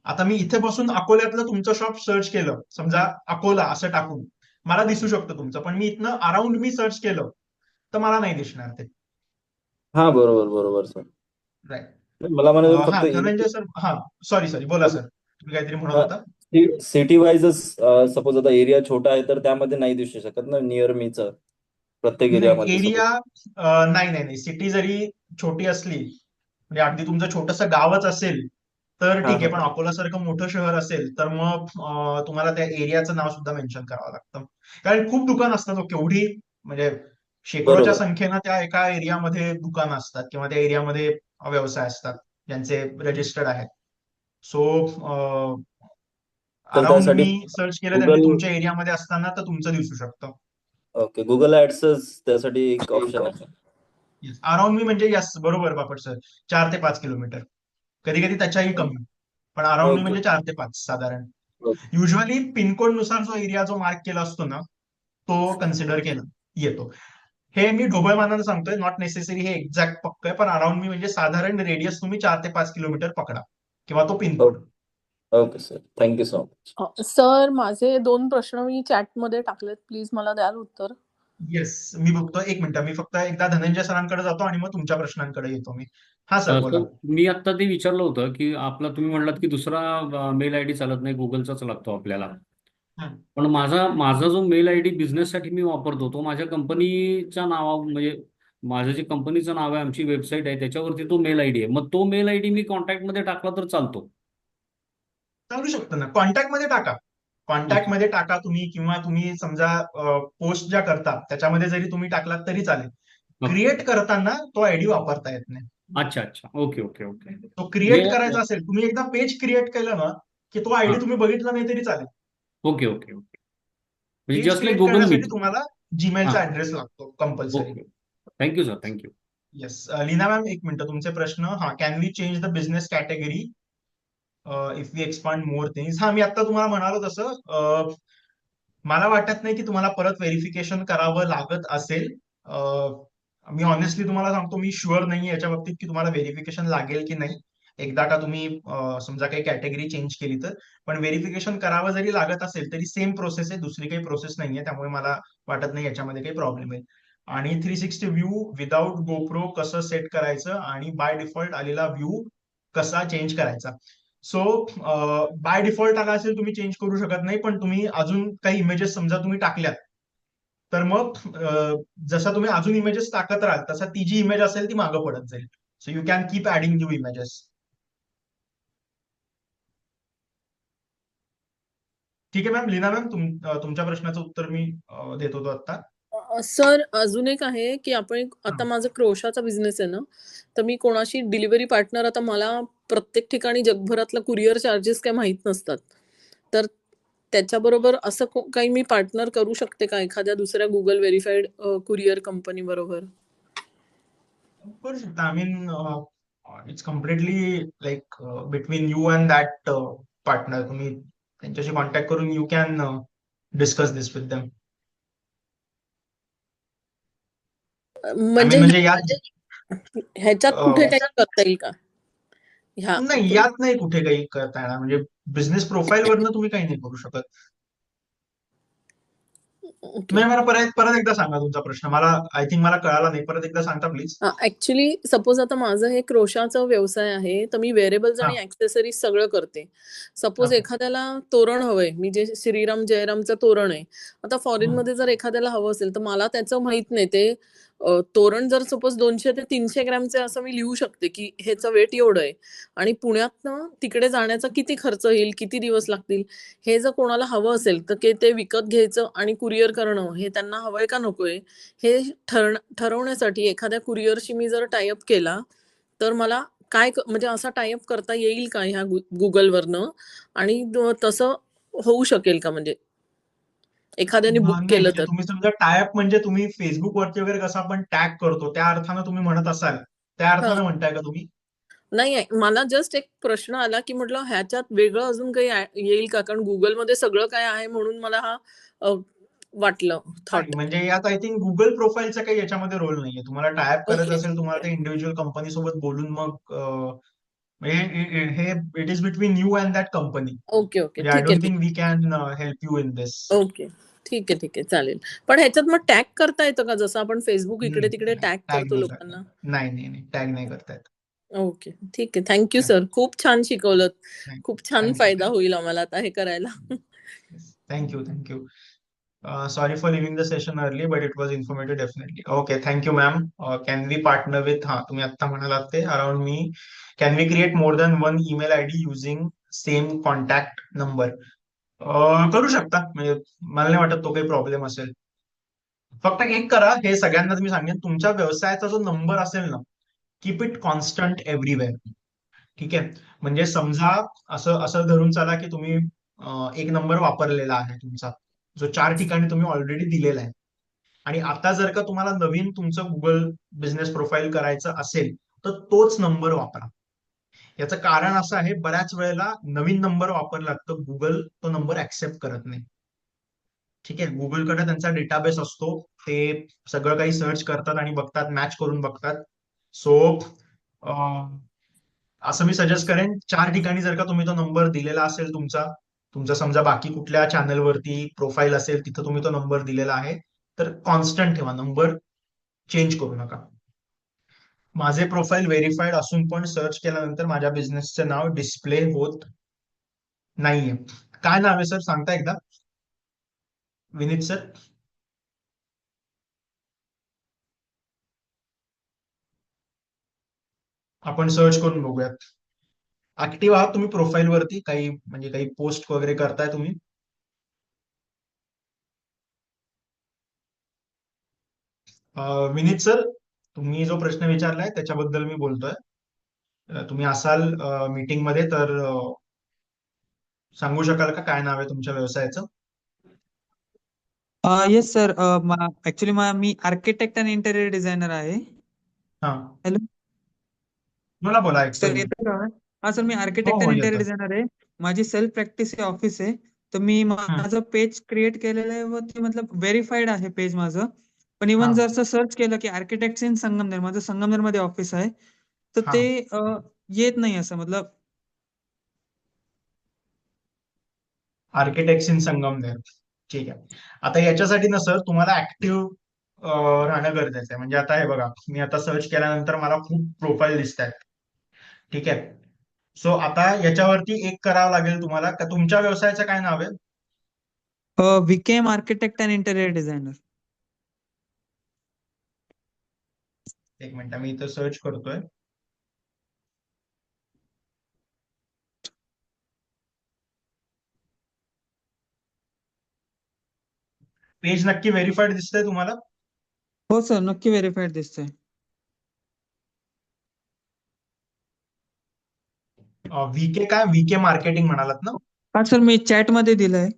आता मी इथे बसून अकोल्यातलं तुमचं शॉप सर्च केलं, समजा अकोला असं टाकून मला दिसू शकतं तुमचं, पण मी इथनं अराउंड मी सर्च केलं तर मला नाही दिसणार ते. हा बरोबर बरोबर सर. राईट. मला म्हणायचं हा फक्त धनंजय सर, हा सॉरी बोला सर, तुम्ही काहीतरी म्हणत होता. सिटी वाईजच सपोज आता एरिया छोटा आहे तर त्यामध्ये नाही दिसू शकत ना नियर मीच प्रत्येक नाही एरियामध्ये एरिया, नाही सिटी जरी छोटी असली, म्हणजे अगदी तुमचं छोटंसं गावच असेल तर हा ठीक आहे, हा पण अकोलासारखं मोठं शहर असेल तर मग तुम्हाला त्या एरियाचं नाव सुद्धा मेन्शन करावं लागतं, कारण खूप दुकान असतात हो, केवढी म्हणजे शेकडोच्या बरोबर. संख्येनं त्या एका एरियामध्ये दुकानं असतात किंवा त्या एरियामध्ये व्यवसाय असतात ज्यांचे रजिस्टर्ड आहेत. सो तर अराउंड त्यासाठी मी सर्च केलं त्यांनी गुगल, तुमच्या एरियामध्ये असताना तर तुमचं दिसू शकतं. ओके गुगल ऍड्सच त्यासाठी एक ऑप्शन आहे. अराउंड मी म्हणजे यस बरोबर बापट सर, 4 ते 5 किलोमीटर, कधी कधी त्याच्याही कमी, पण अराउंड मी ओके म्हणजे 4 ते 5 साधारण. ओके. युजली पिनकोड नुसार जो एरिया जो मार्क केला असतो ना तो कन्सिडर केला येतो. हे मी ढोबळमानानं सांगतोय, नॉट नेसेसरी हे एक्झॅक्ट पक्क आहे, पण अराउंड मी म्हणजे साधारण रेडियस तुम्ही 4 ते 5 किलोमीटर पकडा किंवा तो pin code. Okay sir, thank you so much. Sir माझे 2 प्रश्न मी चॅटमध्ये टाकलेत, प्लीज मला द्याल उत्तर? येस मी बघतो, एक मिनिट, मी फक्त एकदा धनंजय सरांकडे जातो आणि मग तुमच्या प्रश्नांकडे येतो मी. हा सर बोला. सर मी आता ते विचारलं होतं की आपला तुम्ही म्हणलात की दुसरा मेल आयडी चालत नाही, गुगलचाच लागतो आपल्याला. हं. पण माझा जो मेल आयडी बिझनेससाठी मी वापरतो तो माझ्या कंपनीच्या नावा म्हणजे माझं जे कंपनीचं नाव आहे, आमची वेबसाईट आहे त्याच्यावरती तो मेल आयडी आहे. मग तो मेल आयडी मी कॉन्टॅक्टमध्ये टाकला तर चालतो? चालू शकतं ना, कॉन्टॅक्ट मध्ये टाका तुम्ही, किंवा तुम्ही समजा पोस्ट ज्या करता त्याच्यामध्ये जरी तुम्ही टाकलात तरी चालेल. क्रिएट करताना तो आयडी वापरता येत नाही. अच्छा अच्छा, ओके ओके ओके. तो क्रिएट करायचा असेल, तुम्ही एकदा पेज क्रिएट केलं ना की तो आयडी तुम्ही बघितला नाही तरी चालेल. ओके ओके ओके, म्हणजे page just like create Google करण्यासाठी मीट. तुम्हाला जीमेलचा ऍड्रेस लागतो compulsory. Okay, thank you sir, thank you. Yes Leena ma'am, एक मिनिट, तुमचे प्रश्न. हा, can we change the business category if we expand more things? हा, मी आता तुम्हाला म्हणालो तसं मला वाटत नाही की तुम्हाला परत व्हेरिफिकेशन करावं लागत असेल. मी ऑनेस्टली तुम्हाला सांगतो, मी शुअर नाही याच्या बाबतीत की तुम्हाला व्हेरिफिकेशन लागेल की नाही एकदा का तुम्ही समजा काही कॅटेगरी चेंज केली तर. पण व्हेरिफिकेशन करावं जरी लागत असेल तरी सेम प्रोसेस आहे, दुसरी काही प्रोसेस नाहीये, त्यामुळे मला वाटत नाही याच्यामध्ये काही प्रॉब्लेम येईल. आणि 360 व्ह्यू विदाउट गोप्रो कसं सेट करायचं आणि बाय डिफॉल्ट आलेला व्ह्यू कसा चेंज करायचा. सो बाय डिफॉल्ट आला असेल तुम्ही चेंज करू शकत नाही, पण तुम्ही अजून काही इमेजेस समजा तुम्ही टाकल्यात तर मग जसा तुम्ही अजून इमेजेस टाकत राहाल तसा ती जी इमेज असेल ती मागं पडत जाईल. So you can keep adding new images. ठीक आहे मॅम. लीना मॅम, तुमच्या प्रश्नाचं उत्तर मी देत होतो आता. सर अजून एक आहे की आता माझा क्रोशाचा बिझनेस आहे ना, तर मी कोणाशी डिलिव्हरी पार्टनर, आता मला प्रत्येक ठिकाणी जगभरातला कुरिअर चार्जेस काही माहीत नसतात, तर त्याच्याबरोबर असं काही मी पार्टनर करू शकते का एखाद्या दुसऱ्या गुगल व्हेरीफाईड कुरिअर कंपनी बरोबर? करू शकता. I mean it's completely like between you and that partner. तुम्ही त्यांच्याशी कॉन्टॅक्ट करून you can discuss this with them. म्हणजे ह्याच्यात कुठे काही करता येईल का? नाही, यात नाही कुठे काही करता येणार, म्हणजे बिझनेस प्रोफाईल वरनं तुम्ही काही नाही करू शकत. तुम्ही मला परत एकदा सांगा तुमचा प्रश्न, मला आय थिंक मला कळाला नाही, परत एकदा सांगता प्लीज. ऍक्च्युली सपोज आता माझं हे क्रोशाचा व्यवसाय आहे, तर मी वेअरेबल्स आणि ऍक्सेसरीज सगळं करते. सपोज एखाद्याला तोरण हवंय, मी जे श्रीराम जयरामचं तोरण आहे, आता फॉरेन मध्ये जर एखाद्याला हवं असेल तर मला त्याचं माहित नाही, ते तोरण जर सपोज 200 ते 300 ग्रॅमचे असं मी लिहू शकते की ह्याचं वेट एवढं आहे, आणि पुण्यातनं तिकडे जाण्याचा किती खर्च येईल, किती दिवस लागतील, हे जर कोणाला हवं असेल तर ते विकत घ्यायचं आणि कुरिअर करणं हे त्यांना हवंय का नकोय हे ठरवण्यासाठी एखाद्या कुरिअरशी मी जर टायअप केला तर मला काय म्हणजे असा टायअप करता येईल का ह्या गुगलवरनं, आणि तसं होऊ शकेल का म्हणजे एखाद्याने बुक केलं तर? तुम्ही समजा टायअप म्हणजे तुम्ही फेसबुक वरती वगैरे कसं आपण टॅग करतो त्या अर्थानं तुम्ही म्हणत असाल, त्या अर्थानं म्हणताय का तुम्ही? नाही, मला जस्ट एक प्रश्न आला की म्हटलं ह्याच्यात वेगळं अजून काही येईल का, कारण गुगलमध्ये सगळं काय आहे म्हणून मला हा वाटलं नाही थॉट. म्हणजे यात आय थिंक गुगल प्रोफाईलचा काही याच्यामध्ये रोल नाहीये. तुम्हाला टायप करायचं ओके असेल, तुम्हाला ते इंडिव्हिज्युअल कंपनी सोबत बोलून मग म्हणजे हे it is between you and that company. Okay okay म्हणजे आय ठीक आहे डोंट ठीक think we can help you in this. Okay ठीक आहे चालेल. पण ह्याच्यात मग टॅग करता येतं का, जसं आपण फेसबुक इकडे तिकडे टॅग टॅग करतो नाही करता. लोकांना? नाही टॅग नाही करता येत. ओके ठीक आहे. थँक्यू सर, खूप छान शिकवलं. खूप छान थँक्यू फायदा होईल आम्हाला आता हे करायला. Thank you. Sorry for leaving the session early, but it was informative definitely. Okay, thank you, ma'am. Can we partner with, तुम्ही आता म्हणालात ते around me, can we create more than one email ID using same contact number? करू शकता, म्हणजे मला नाही वाटत तो काही प्रॉब्लेम असेल. फक्त एक करा, हे सगळ्यांनाच मी सांगेन, तुमच्या व्यवसायाचा जो नंबर असेल ना, कीप इट कॉन्स्टंट एव्हरीवेअर. ठीक आहे. म्हणजे समजा असं असं धरून चला की तुम्ही एक नंबर वापरलेला आहे तुमचा, जो 4 ठिकाणी तुम्ही ऑलरेडी दिलेला आहे, आणि आता जर का तुम्हाला नवीन तुमचं गुगल बिझनेस प्रोफाईल करायचं असेल तर तोच नंबर वापरा. याचं कारण असं आहे, बऱ्याच वेळेला नवीन नंबर वापरला तर गुगल तो नंबर ऍक्सेप्ट करत नाही. ठीक आहे. गुगलकडे त्यांचा डेटाबेस असतो, ते सगळं काही सर्च करतात आणि बघतात, मॅच करून बघतात. सो असं मी सजेस्ट करेन, 4 ठिकाणी जर का तुम्ही तो नंबर दिलेला असेल तुमचा समजा बाकी कुठल्या चॅनलवरती प्रोफाईल असेल तिथं तुम्ही तो नंबर दिलेला आहे, तर कॉन्स्टंट ठेवा, नंबर चेंज करू नका. माझे प्रोफाईल व्हेरीफाईड असून पण सर्च केल्यानंतर माझ्या बिझनेसचं नाव डिस्प्ले होत नाहीये. काय नाव आहे सर, सांगता एकदा? विनीत सर. आपण सर्च करून बघूयात. ऍक्टिव्ह आहात तुम्ही प्रोफाईल वरती? काही म्हणजे काही पोस्ट वगैरे करताय तुम्ही? विनीत सर, तुम्ही जो प्रश्न विचारलाय त्याच्याबद्दल मी बोलतोय. तुम्ही असाल मीटिंग मध्ये तर सांगू शकाल का काय नाव आहे तुमच्या व्यवसायाचं? येस सर, ऍक्च्युली मी आर्किटेक्ट आणि इंटेरियर डिझायनर आहे. हा हॅलो बोला ऐकतोय सर, मी. येतोय का? हा सर, मी हो आर्किटेक्ट हो आणि इंटेरियर येतोय. डिझायनर आहे. माझी सेल्फ प्रॅक्टिस ऑफिस आहे. तर मी माझं पेज क्रिएट केलेलं आहे व ते मतलब व्हेरीफाईड आहे पेज माझं. पण हा इव्हन जर सर्च केलं की आर्किटेक्ट इन संगमनेर, माझं संगमनेर मध्ये ऑफिस आहे, तर हा ते येत नाही असं मतलब. Architects in Sangamner. ठीक आहे. आता याच्यासाठी ना सर तुम्हाला ऍक्टिव्ह राहणं गरजेचं आहे. म्हणजे आता हे बघा, मी आता सर्च केल्यानंतर मला खूप प्रोफाईल दिसत आहेत. ठीक आहे. सो आता याच्यावरती एक करावं लागेल तुम्हाला, का तुमच्या व्यवसायाचं काय नाव आहे? Became architect and interior designer. एक मिनिट, मी इथं सर्च करतोय. पेज नक्की व्हेरीफाईड दिसतंय तुम्हाला? हो सर, नक्की व्हेरीफाईड दिसतंय. व्हीके काय, व्हीके मार्केटिंग म्हणालात ना? हा सर, मी चॅट मध्ये दिलंय.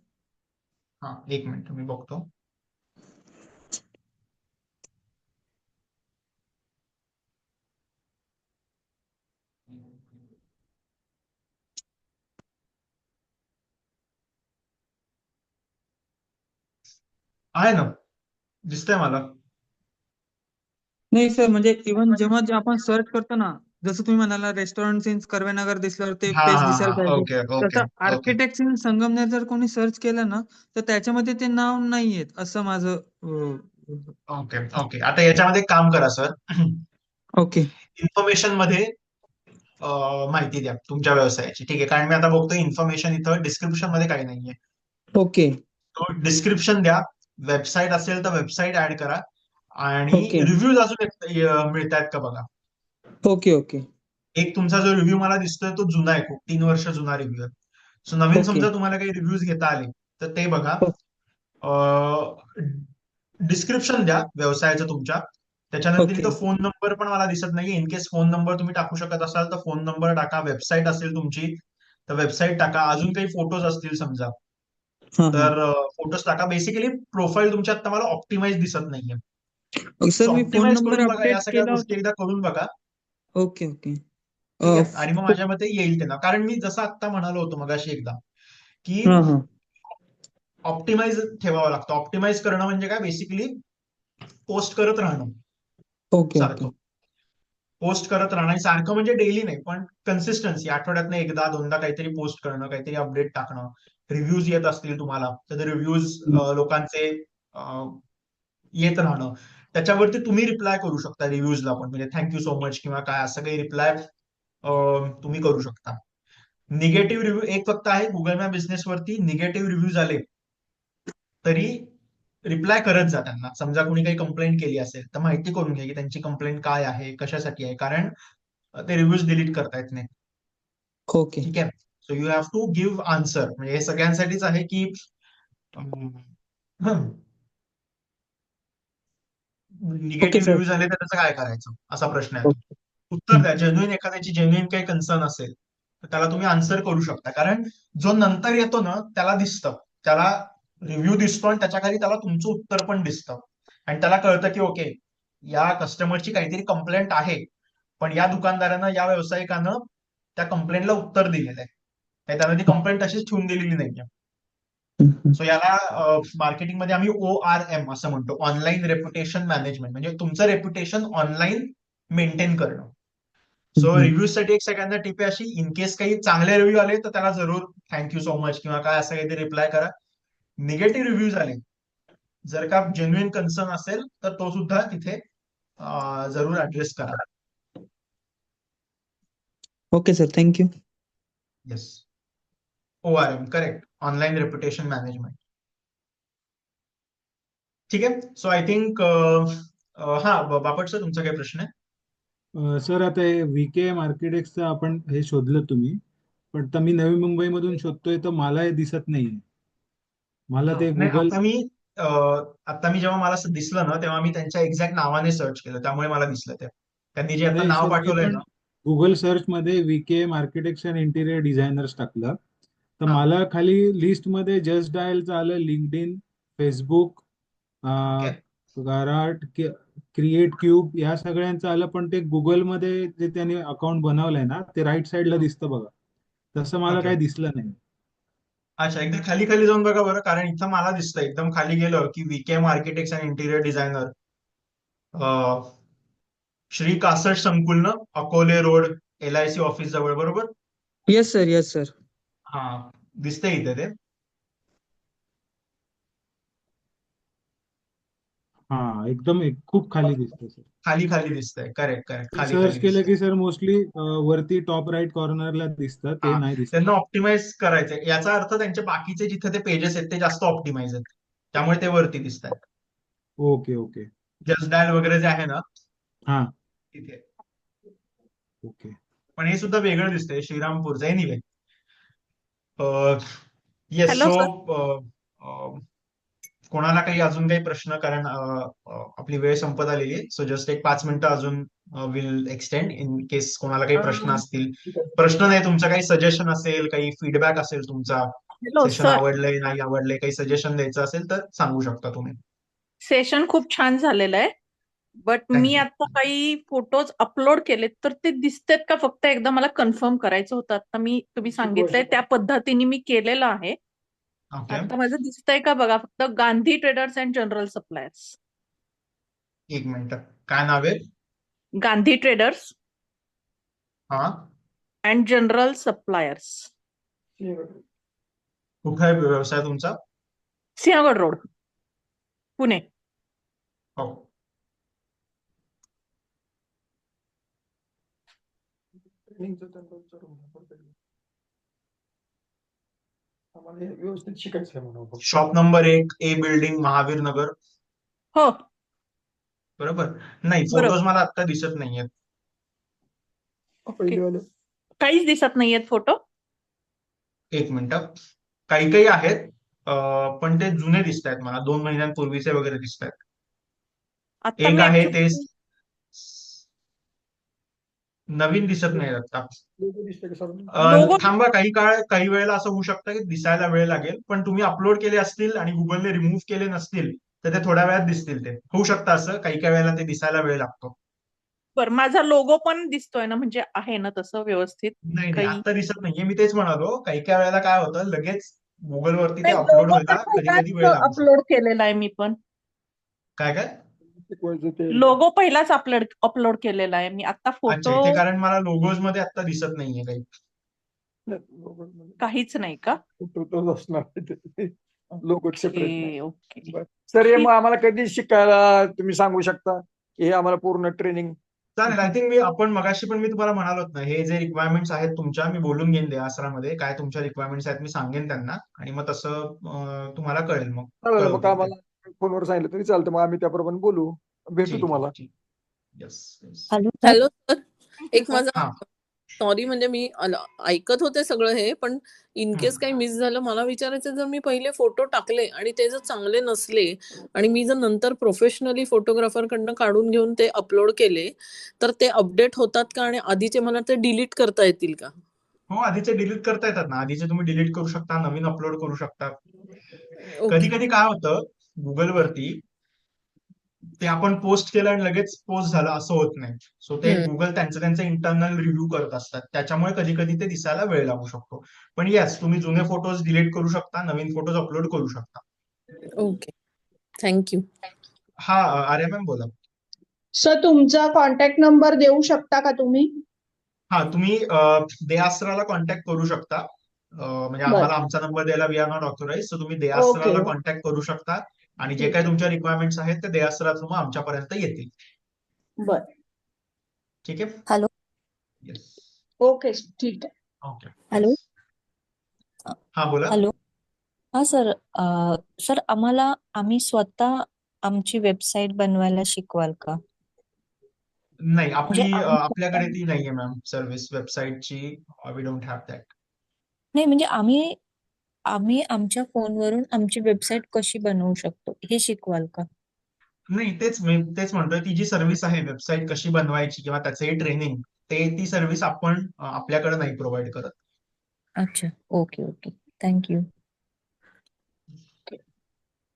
हा एक मिनिट मी बघतो. आहे ना, दिसतंय मला. नाही सर, म्हणजे इव्हन जेव्हा जे आपण सर्च करतो ना, जसं तुम्ही म्हणाला रेस्टॉरंट इन कर्वेनगर दिसल्यावर ते हा पेज हा दिसायला हा पाहिजे, ओके ओके तसं ओके आर्किटेक्ट इन संगमनेर जर कोणी सर्च केलं ना, तर त्याच्यामध्ये ते नाव नाही येत असं माझं. Okay okay. आता याच्यामध्ये एक काम करा सर, ओके इन्फॉर्मेशन मध्ये माहिती द्या तुमच्या व्यवसायाची. ठीक आहे. कारण मी आता बघतोय इन्फॉर्मेशन इथं डिस्क्रिप्शन मध्ये काही नाहीये. ओके तो डिस्क्रिप्शन द्या. वेबसाईट असेल तर वेबसाईट ऍड करा, आणि ओके रिव्ह्यूज अजून मिळतायत का बघा. ओके ओके एक तुमचा जो रिव्ह्यू मला दिसतोय तो जुना आहे, खूप 3 वर्ष जुना रिव्ह्यू आहे. सो नवीन ओके समजा तुम्हाला काही रिव्ह्यूज घेता आले तर ते बघा. डिस्क्रिप्शन द्या व्यवसायाचं तुमच्या. त्याच्यानंतर ओके इथं फोन नंबर पण मला दिसत नाही. इन केस फोन नंबर तुम्ही टाकू शकत असाल तर फोन नंबर टाका. वेबसाईट असेल तुमची तर वेबसाईट टाका. अजून काही फोटोज असतील समजा हा तर फोटोज टाका. बेसिकली प्रोफाईल तुमची आता मला ऑप्टिमाइज दिसत नाहीये. हा सर, सो मी फोन ऑप्टिमाइज नंबर करून बघा, या अपडेट सगळ्या केला गोष्टी होता. एकदा करून बघा. ओके ओके ठीक आहे. आणि मग माझ्या मते येईल ते ना, कारण मी जसं आता म्हणालो होतो मगाशी एकदा की हा हा ऑप्टिमाइज ठेवावं लागतं. ऑप्टिमाइज करणं म्हणजे काय, बेसिकली पोस्ट करत राहणं ओके सारखं. पोस्ट करत राहणं सारखं म्हणजे डेली नाही, पण कन्सिस्टन्सी, आठवड्यातनं एकदा दोनदा काहीतरी पोस्ट करणं, काहीतरी अपडेट टाकणं. रिव्ह्यूज येत असतील तुम्हाला तर रिव्ह्यूज लोकांचे येत राहणं, त्याच्यावरती तुम्ही रिप्लाय करू शकता रिव्ह्यूजला पण, म्हणजे थँक्यू सो मच किंवा काय असं काही रिप्लाय तुम्ही करू शकता. निगेटिव्ह रिव्ह्यू एक फक्त आहे, गुगल मॅप बिझनेस वरती निगेटिव्ह रिव्ह्यूज आले तरी रिप्लाय करत जा त्यांना. समजा कोणी काही कंप्लेंट केली असेल तर माहिती करून घ्या की त्यांची कंप्लेंट काय आहे, कशासाठी आहे, कारण ते रिव्ह्यूज डिलीट करता येत नाही. ओके ठीक आहे. So you have to give answer. म्हणजे हे सगळ्यांसाठीच आहे की निगेटिव्ह रिव्ह्यूज आले तर त्याचं काय करायचं असा प्रश्न आहे. उत्तर द्या. जेन्युइन एखाद्याची जेन्युइन काही कन्सर्न असेल तर त्याला तुम्ही आन्सर करू शकता, कारण जो नंतर येतो ना त्याला दिसतं, त्याला रिव्ह्यू दिसतो आणि त्याच्या खाली त्याला तुमचं उत्तर पण दिसतं आणि त्याला कळतं की ओके या कस्टमरची काहीतरी कंप्लेंट आहे, पण या दुकानदारानं या व्यावसायिकानं त्या कंप्लेंटला उत्तर दिलेलं आहे, त्यानं ती कंप्लेंट तशीच ठेवून दिलेली नाहीये. सो याला मार्केटिंगमध्ये आम्ही ORM असं म्हणतो, ऑनलाईन रेप्युटेशन मॅनेजमेंट, म्हणजे तुमचं रेप्युटेशन ऑनलाईन मेंटेन करणं. सो रिव्ह्यूज साठी एक सगळ्यांना टिप आहे अशी, इन केस काही चांगले रिव्ह्यू आले तर त्याला जरूर थँक्यू सो मच किंवा काय असं काहीतरी रिप्लाय करा. निगेटिव्ह रिव्ह्यूज आले, जर का जेन्युइन कन्सर्न असेल तर तो सुद्धा तिथे जरूर ऍड्रेस करा. Okay sir, thank you. Yes, ORM correct, online reputation management. ठीक आहे. सो आय थिंक हा बापट सर तुमचा काय प्रश्न आहे? सर आता हे VK मार्केटेक्सचं आपण हे शोधलं तुम्ही, पण आता मी नवी मुंबईमधून शोधतोय तर मला हे दिसत नाहीये. मला ते नाही, गुगल आता मी जेव्हा मला असं दिसलं ना तेव्हा मी त्यांच्या एक्झॅक्ट नावाने सर्च केलं, त्यामुळे मला दिसलं ते. त्यांनी जे आता नाही नाव सर, मी पाठवलंय पण ना, गुगल सर्च मध्ये VK मार्केटेक्स अँड इंटिरियर डिझायनर्स टाकलं तर हा. मला खाली लिस्ट मध्ये जस्ट डायलचं आलं, लिंक्डइन, फेसबुक, ओके. गाराट, क्रिएट क्यूब या सगळ्यांचं आलं, पण ते गुगलमध्ये जे त्यांनी अकाउंट बनवलंय ना ते राईट साईडला दिसतं बघा, तसं मला ओके. काही दिसलं नाही. अच्छा, एकदा खाली खाली जाऊन बघा बरं, कारण इथं मला दिसतं एकदम खाली गेलं की VK architects and interior designer, Shri caste संकुल ना, अकोले रोड, LIC ऑफिस जवळ, बरोबर? Yes sir, yes sir. हा, दिसतंय इथे ते. हा, एकदम खूप खाली दिसतं सर. खाली खाली दिसतंय, करेक्ट करेक्ट, खाली सर्च खाली केलं दिसतंय. की सर मोस्टली वरती टॉप राईट कॉर्नरला दिसतं, ते हा, नाही दिसत. त्यांना ऑप्टिमाइज करायचंय, याचा अर्थ त्यांचे बाकीचे जिथे ते पेजेस आहेत ते जास्त ऑप्टिमाइज आहेत, त्यामुळे ते वरती दिसत आहेत. Okay okay. जस्ट डायल वगैरे जे आहे ना हा, तिथे. ओके. पण हे सुद्धा वेगळं दिसतंय श्रीरामपूरचं. Anyway, yes. Hello so sir. कोणाला काही अजून काही प्रश्न, कारण आपली वेळ संपत आलेली आहे. सो जस्ट एक 5 मिनिटं अजून विल एक्सटेंड इन केस कोणाला काही प्रश्न असतील. प्रश्न नाही, तुमचं काही सजेशन असेल, काही फीडबॅक असेल तुमचा, हॅलो सेशन सर. आवडलंय नाही आवडलंय, काही सजेशन द्यायचं असेल तर सांगू शकता तुम्ही. सेशन खूप छान झालेलं आहे, बट मी थँक्यू. आता काही फोटोज अपलोड केलेत तर ते दिसतेत का, फक्त एकदा मला कन्फर्म करायचं होतं. आता तुम्ही सांगितलंय त्या पद्धतीने मी केलेलं आहे. ओके, आता माझं दिसतंय का बघा, फक्त Gandhi traders and general suppliers. एक मिनिट, काय नाव आहे? गांधी ट्रेडर्स हा, अँड जनरल सप्लायर्स, कुठे आहे व्यवसाय तुमचा? सिंहगड रोड, पुणे. हो, व्यवस्थित शिकायचं आहे म्हणून. Shop number 1, A building, Mahavir Nagar, हो बरोबर? नाही, बरोबर. फोटोज मला आता दिसत नाहीयेत. काहीच दिसत नाहीयेत फोटो. एक मिनिट, काही काही आहेत, पण ते जुने दिसत आहेत मला, 2 महिन्यांपूर्वीचे वगैरे दिसत आहेत. आता एक मी आहे ते actually नवीन दिसत नाही आता. लोगो थांबा, काही वेळेला असं होऊ शकतं की दिसायला वेळ लागेल, पण तुम्ही अपलोड केले असतील आणि गुगलने रिमूव्ह केले नसतील तर ते थोड्या वेळात दिसतील. ते होऊ शकतं असं, काही काही वेळेला ते दिसायला वेळ लागतो. बरं, माझा लोगो पण दिसतोय ना, म्हणजे आहे ना तसं व्यवस्थित नाही नाही, काही? आता दिसत नाहीये. मी तेच म्हणालो, काही काही वेळेला काय होतं, लगेच गुगलवरती ते नाही, अपलोड लोगो तर व्हायला कधी कधी वेळ पहिलाच लागू शकतो. अपलोड केलेला आहे मी पण. काय काय? शिकवायचं ते लोगो पहिलाच अपलोड केलेला आहे मी. आता अच्छा, फोटो इथे कारण मला लोगोज मध्ये आता दिसत नाहीये काही. काहीच नाही का? फोटोच असणार लोगो सेपरेट नाही. ओके. सर हे मग ठीक. आम्हाला कधी शिकायला तुम्ही सांगू शकता? हे आम्हाला पूर्ण ट्रेनिंग चालेल. आय थिंक आपण मगाशी पण मी तुम्हाला म्हणालोत ना, हे जे रिक्वायरमेंट्स आहेत तुमच्या, मी बोलून घेईन देवासरामध्ये काय तुमच्या रिक्वायरमेंट्स आहेत, मी सांगेन त्यांना आणि मग तसं तुम्हाला कळेल, मग चालेल. मग कळवतील ते. आम्हाला फोनवर सांगितलं तरी चालतं. मग आम्ही त्याप्रमाणे बोलू, भेटू ठीक तुम्हाला. आहे, ठीक. Yes yes. Hello sir hello sir, एक माझा हा. सॉरी, म्हणजे मी ऐकत होते सगळं हे, पण इन केस काही मिस झालं, मला विचारायचं, जर मी पहिले फोटो टाकले आणि ते जर चांगले नसले आणि मी जर नंतर प्रोफेशनली फोटोग्राफर कडनं काढून घेऊन ते अपलोड केले, तर ते अपडेट होतात का आणि आधीचे मला ते डिलीट करता येतील का? हो, आधीचे डिलीट करता येतात ना. आधीचे तुम्ही डिलीट करू शकता, नवीन अपलोड करू शकता. कधी ओके. कधी काय होतं गुगलवरती, ते आपण पोस्ट केलं आणि लगेच पोस्ट झालं असं होत नाही. सो ते गुगल त्यांचं इंटरनल रिव्ह्यू करत असतात, त्याच्यामुळे कधी कधी ते दिसायला वेळ लागू शकतो. पण येस, तुम्ही जुने फोटोज डिलीट करू शकता, नवीन फोटोज अपलोड करू शकता. Okay, thank you. हा, आर्या मॅम बोला. सर तुमचा कॉन्टॅक्ट नंबर देऊ शकता का तुम्ही? हा, तुम्ही देआसराला कॉन्टॅक्ट करू शकता. म्हणजे बर. आम्हाला आमचा नंबर द्यायला we are not authorise, so तुम्ही ओके. देआसराला कॉन्टॅक्ट करू शकता आणि जे ठीक काही आहे. तुमच्या रिक्वायरमेंट्स आहेत ते देआसरा थ्रू आमच्यापर्यंत येतील. बर. ठीक आहे. Hello yes. ओके, ठीक आहे. ओके. हॅलो हा, बोला. हॅलो हा सर सर आम्ही स्वतः आमची वेबसाईट बनवायला शिकवाल का? नाही, म्हणजे आम्ही आपल्याकडे ती नाहीये मॅम सर्व्हिस वेबसाईटची. We don't have that. नाही, म्हणजे आम्ही आमच्या फोनवरून आमची वेबसाईट कशी बनवू शकतो हे शिकवाल का? नाही, मी तेच म्हणतोय, ती जी सर्व्हिस आहे वेबसाईट कशी बनवायची किंवा त्याचे ट्रेनिंग, ती सर्व्हिस आपण आपल्याकडे नाही प्रोव्हाइड करत. अच्छा, okay okay, thank you.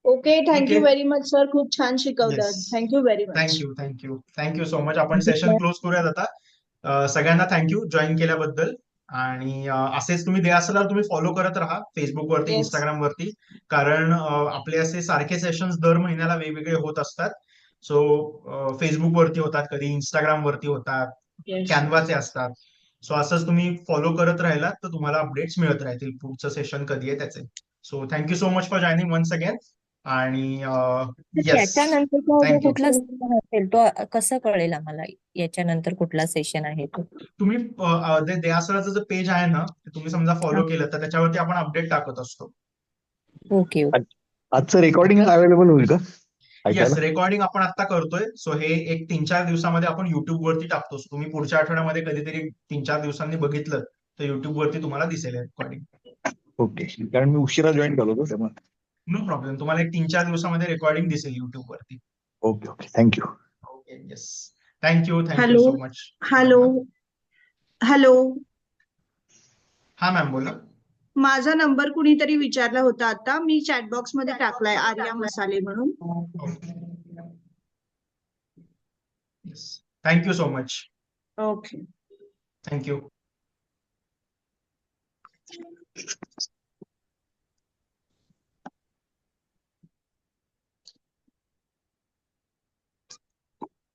Okay, thank you okay. Very much sir, खूप छान शिकवतात. Yes. Thank you very much. Thank you thank you thank you so much. आपण सेशन क्लोज करूयात आता. सगळ्यांना थँक्यू जॉईन केल्याबद्दल. आणि असेच तुम्ही देआसराला तुम्ही फॉलो करत राहा फेसबुकवरती, येस. इंस्टाग्रामवरती, कारण आपले असे सारखे सेशन्स दर महिन्याला वेगवेगळे होत असतात. सो फेसबुकवरती होतात, कधी इंस्टाग्रामवरती होतात, येस. कॅनवाचे असतात. सो असंच तुम्ही फॉलो करत राहिलात तर तुम्हाला अपडेट्स मिळत राहतील पुढचं सेशन कधी आहे त्याचे. So thank you so much for joining once again. आणि येस, याच्यानंतरचा जो थँक्यू. कुठला सेशन असेल तो कसं कळेल आम्हाला याच्यानंतर कुठला सेशन आहे तो? तुम्ही देआसराचं जे पेज आहे ना, ते तुम्ही समजा फॉलो केलं तर त्याच्यावरती आपण अपडेट टाकत असतो. Okay okay. आजचं रेकॉर्डिंग अवेलेबल होईल का येस, ऐकायला? रेकॉर्डिंग आपण आता करतोय. सो हे एक 3-4 दिवसामध्ये आपण युट्यूब वरती टाकतो. So तुम्ही पुढच्या आठवड्यामध्ये कधीतरी 3-4 दिवसांनी बघितलं तर युट्यूब वरती तुम्हाला दिसेल रेकॉर्डिंग. ओके, कारण मी उशिरा जॉईन झालो होतो त्यामुळे. नो प्रॉब्लेम, तुम्हाला एक 3-4 दिवसामध्ये रेकॉर्डिंग दिसेल युट्यूब वरती. Okay okay, thank you. Okay, yes, thank you hello so much. Hello hello हा मॅम, बोला. माझा नंबर कुणीतरी विचारला होता आता, मी चॅटबॉक्स मध्ये टाकलाय आर्या मसाले म्हणून. Okay, yes, thank you so much. Okay. Thank you.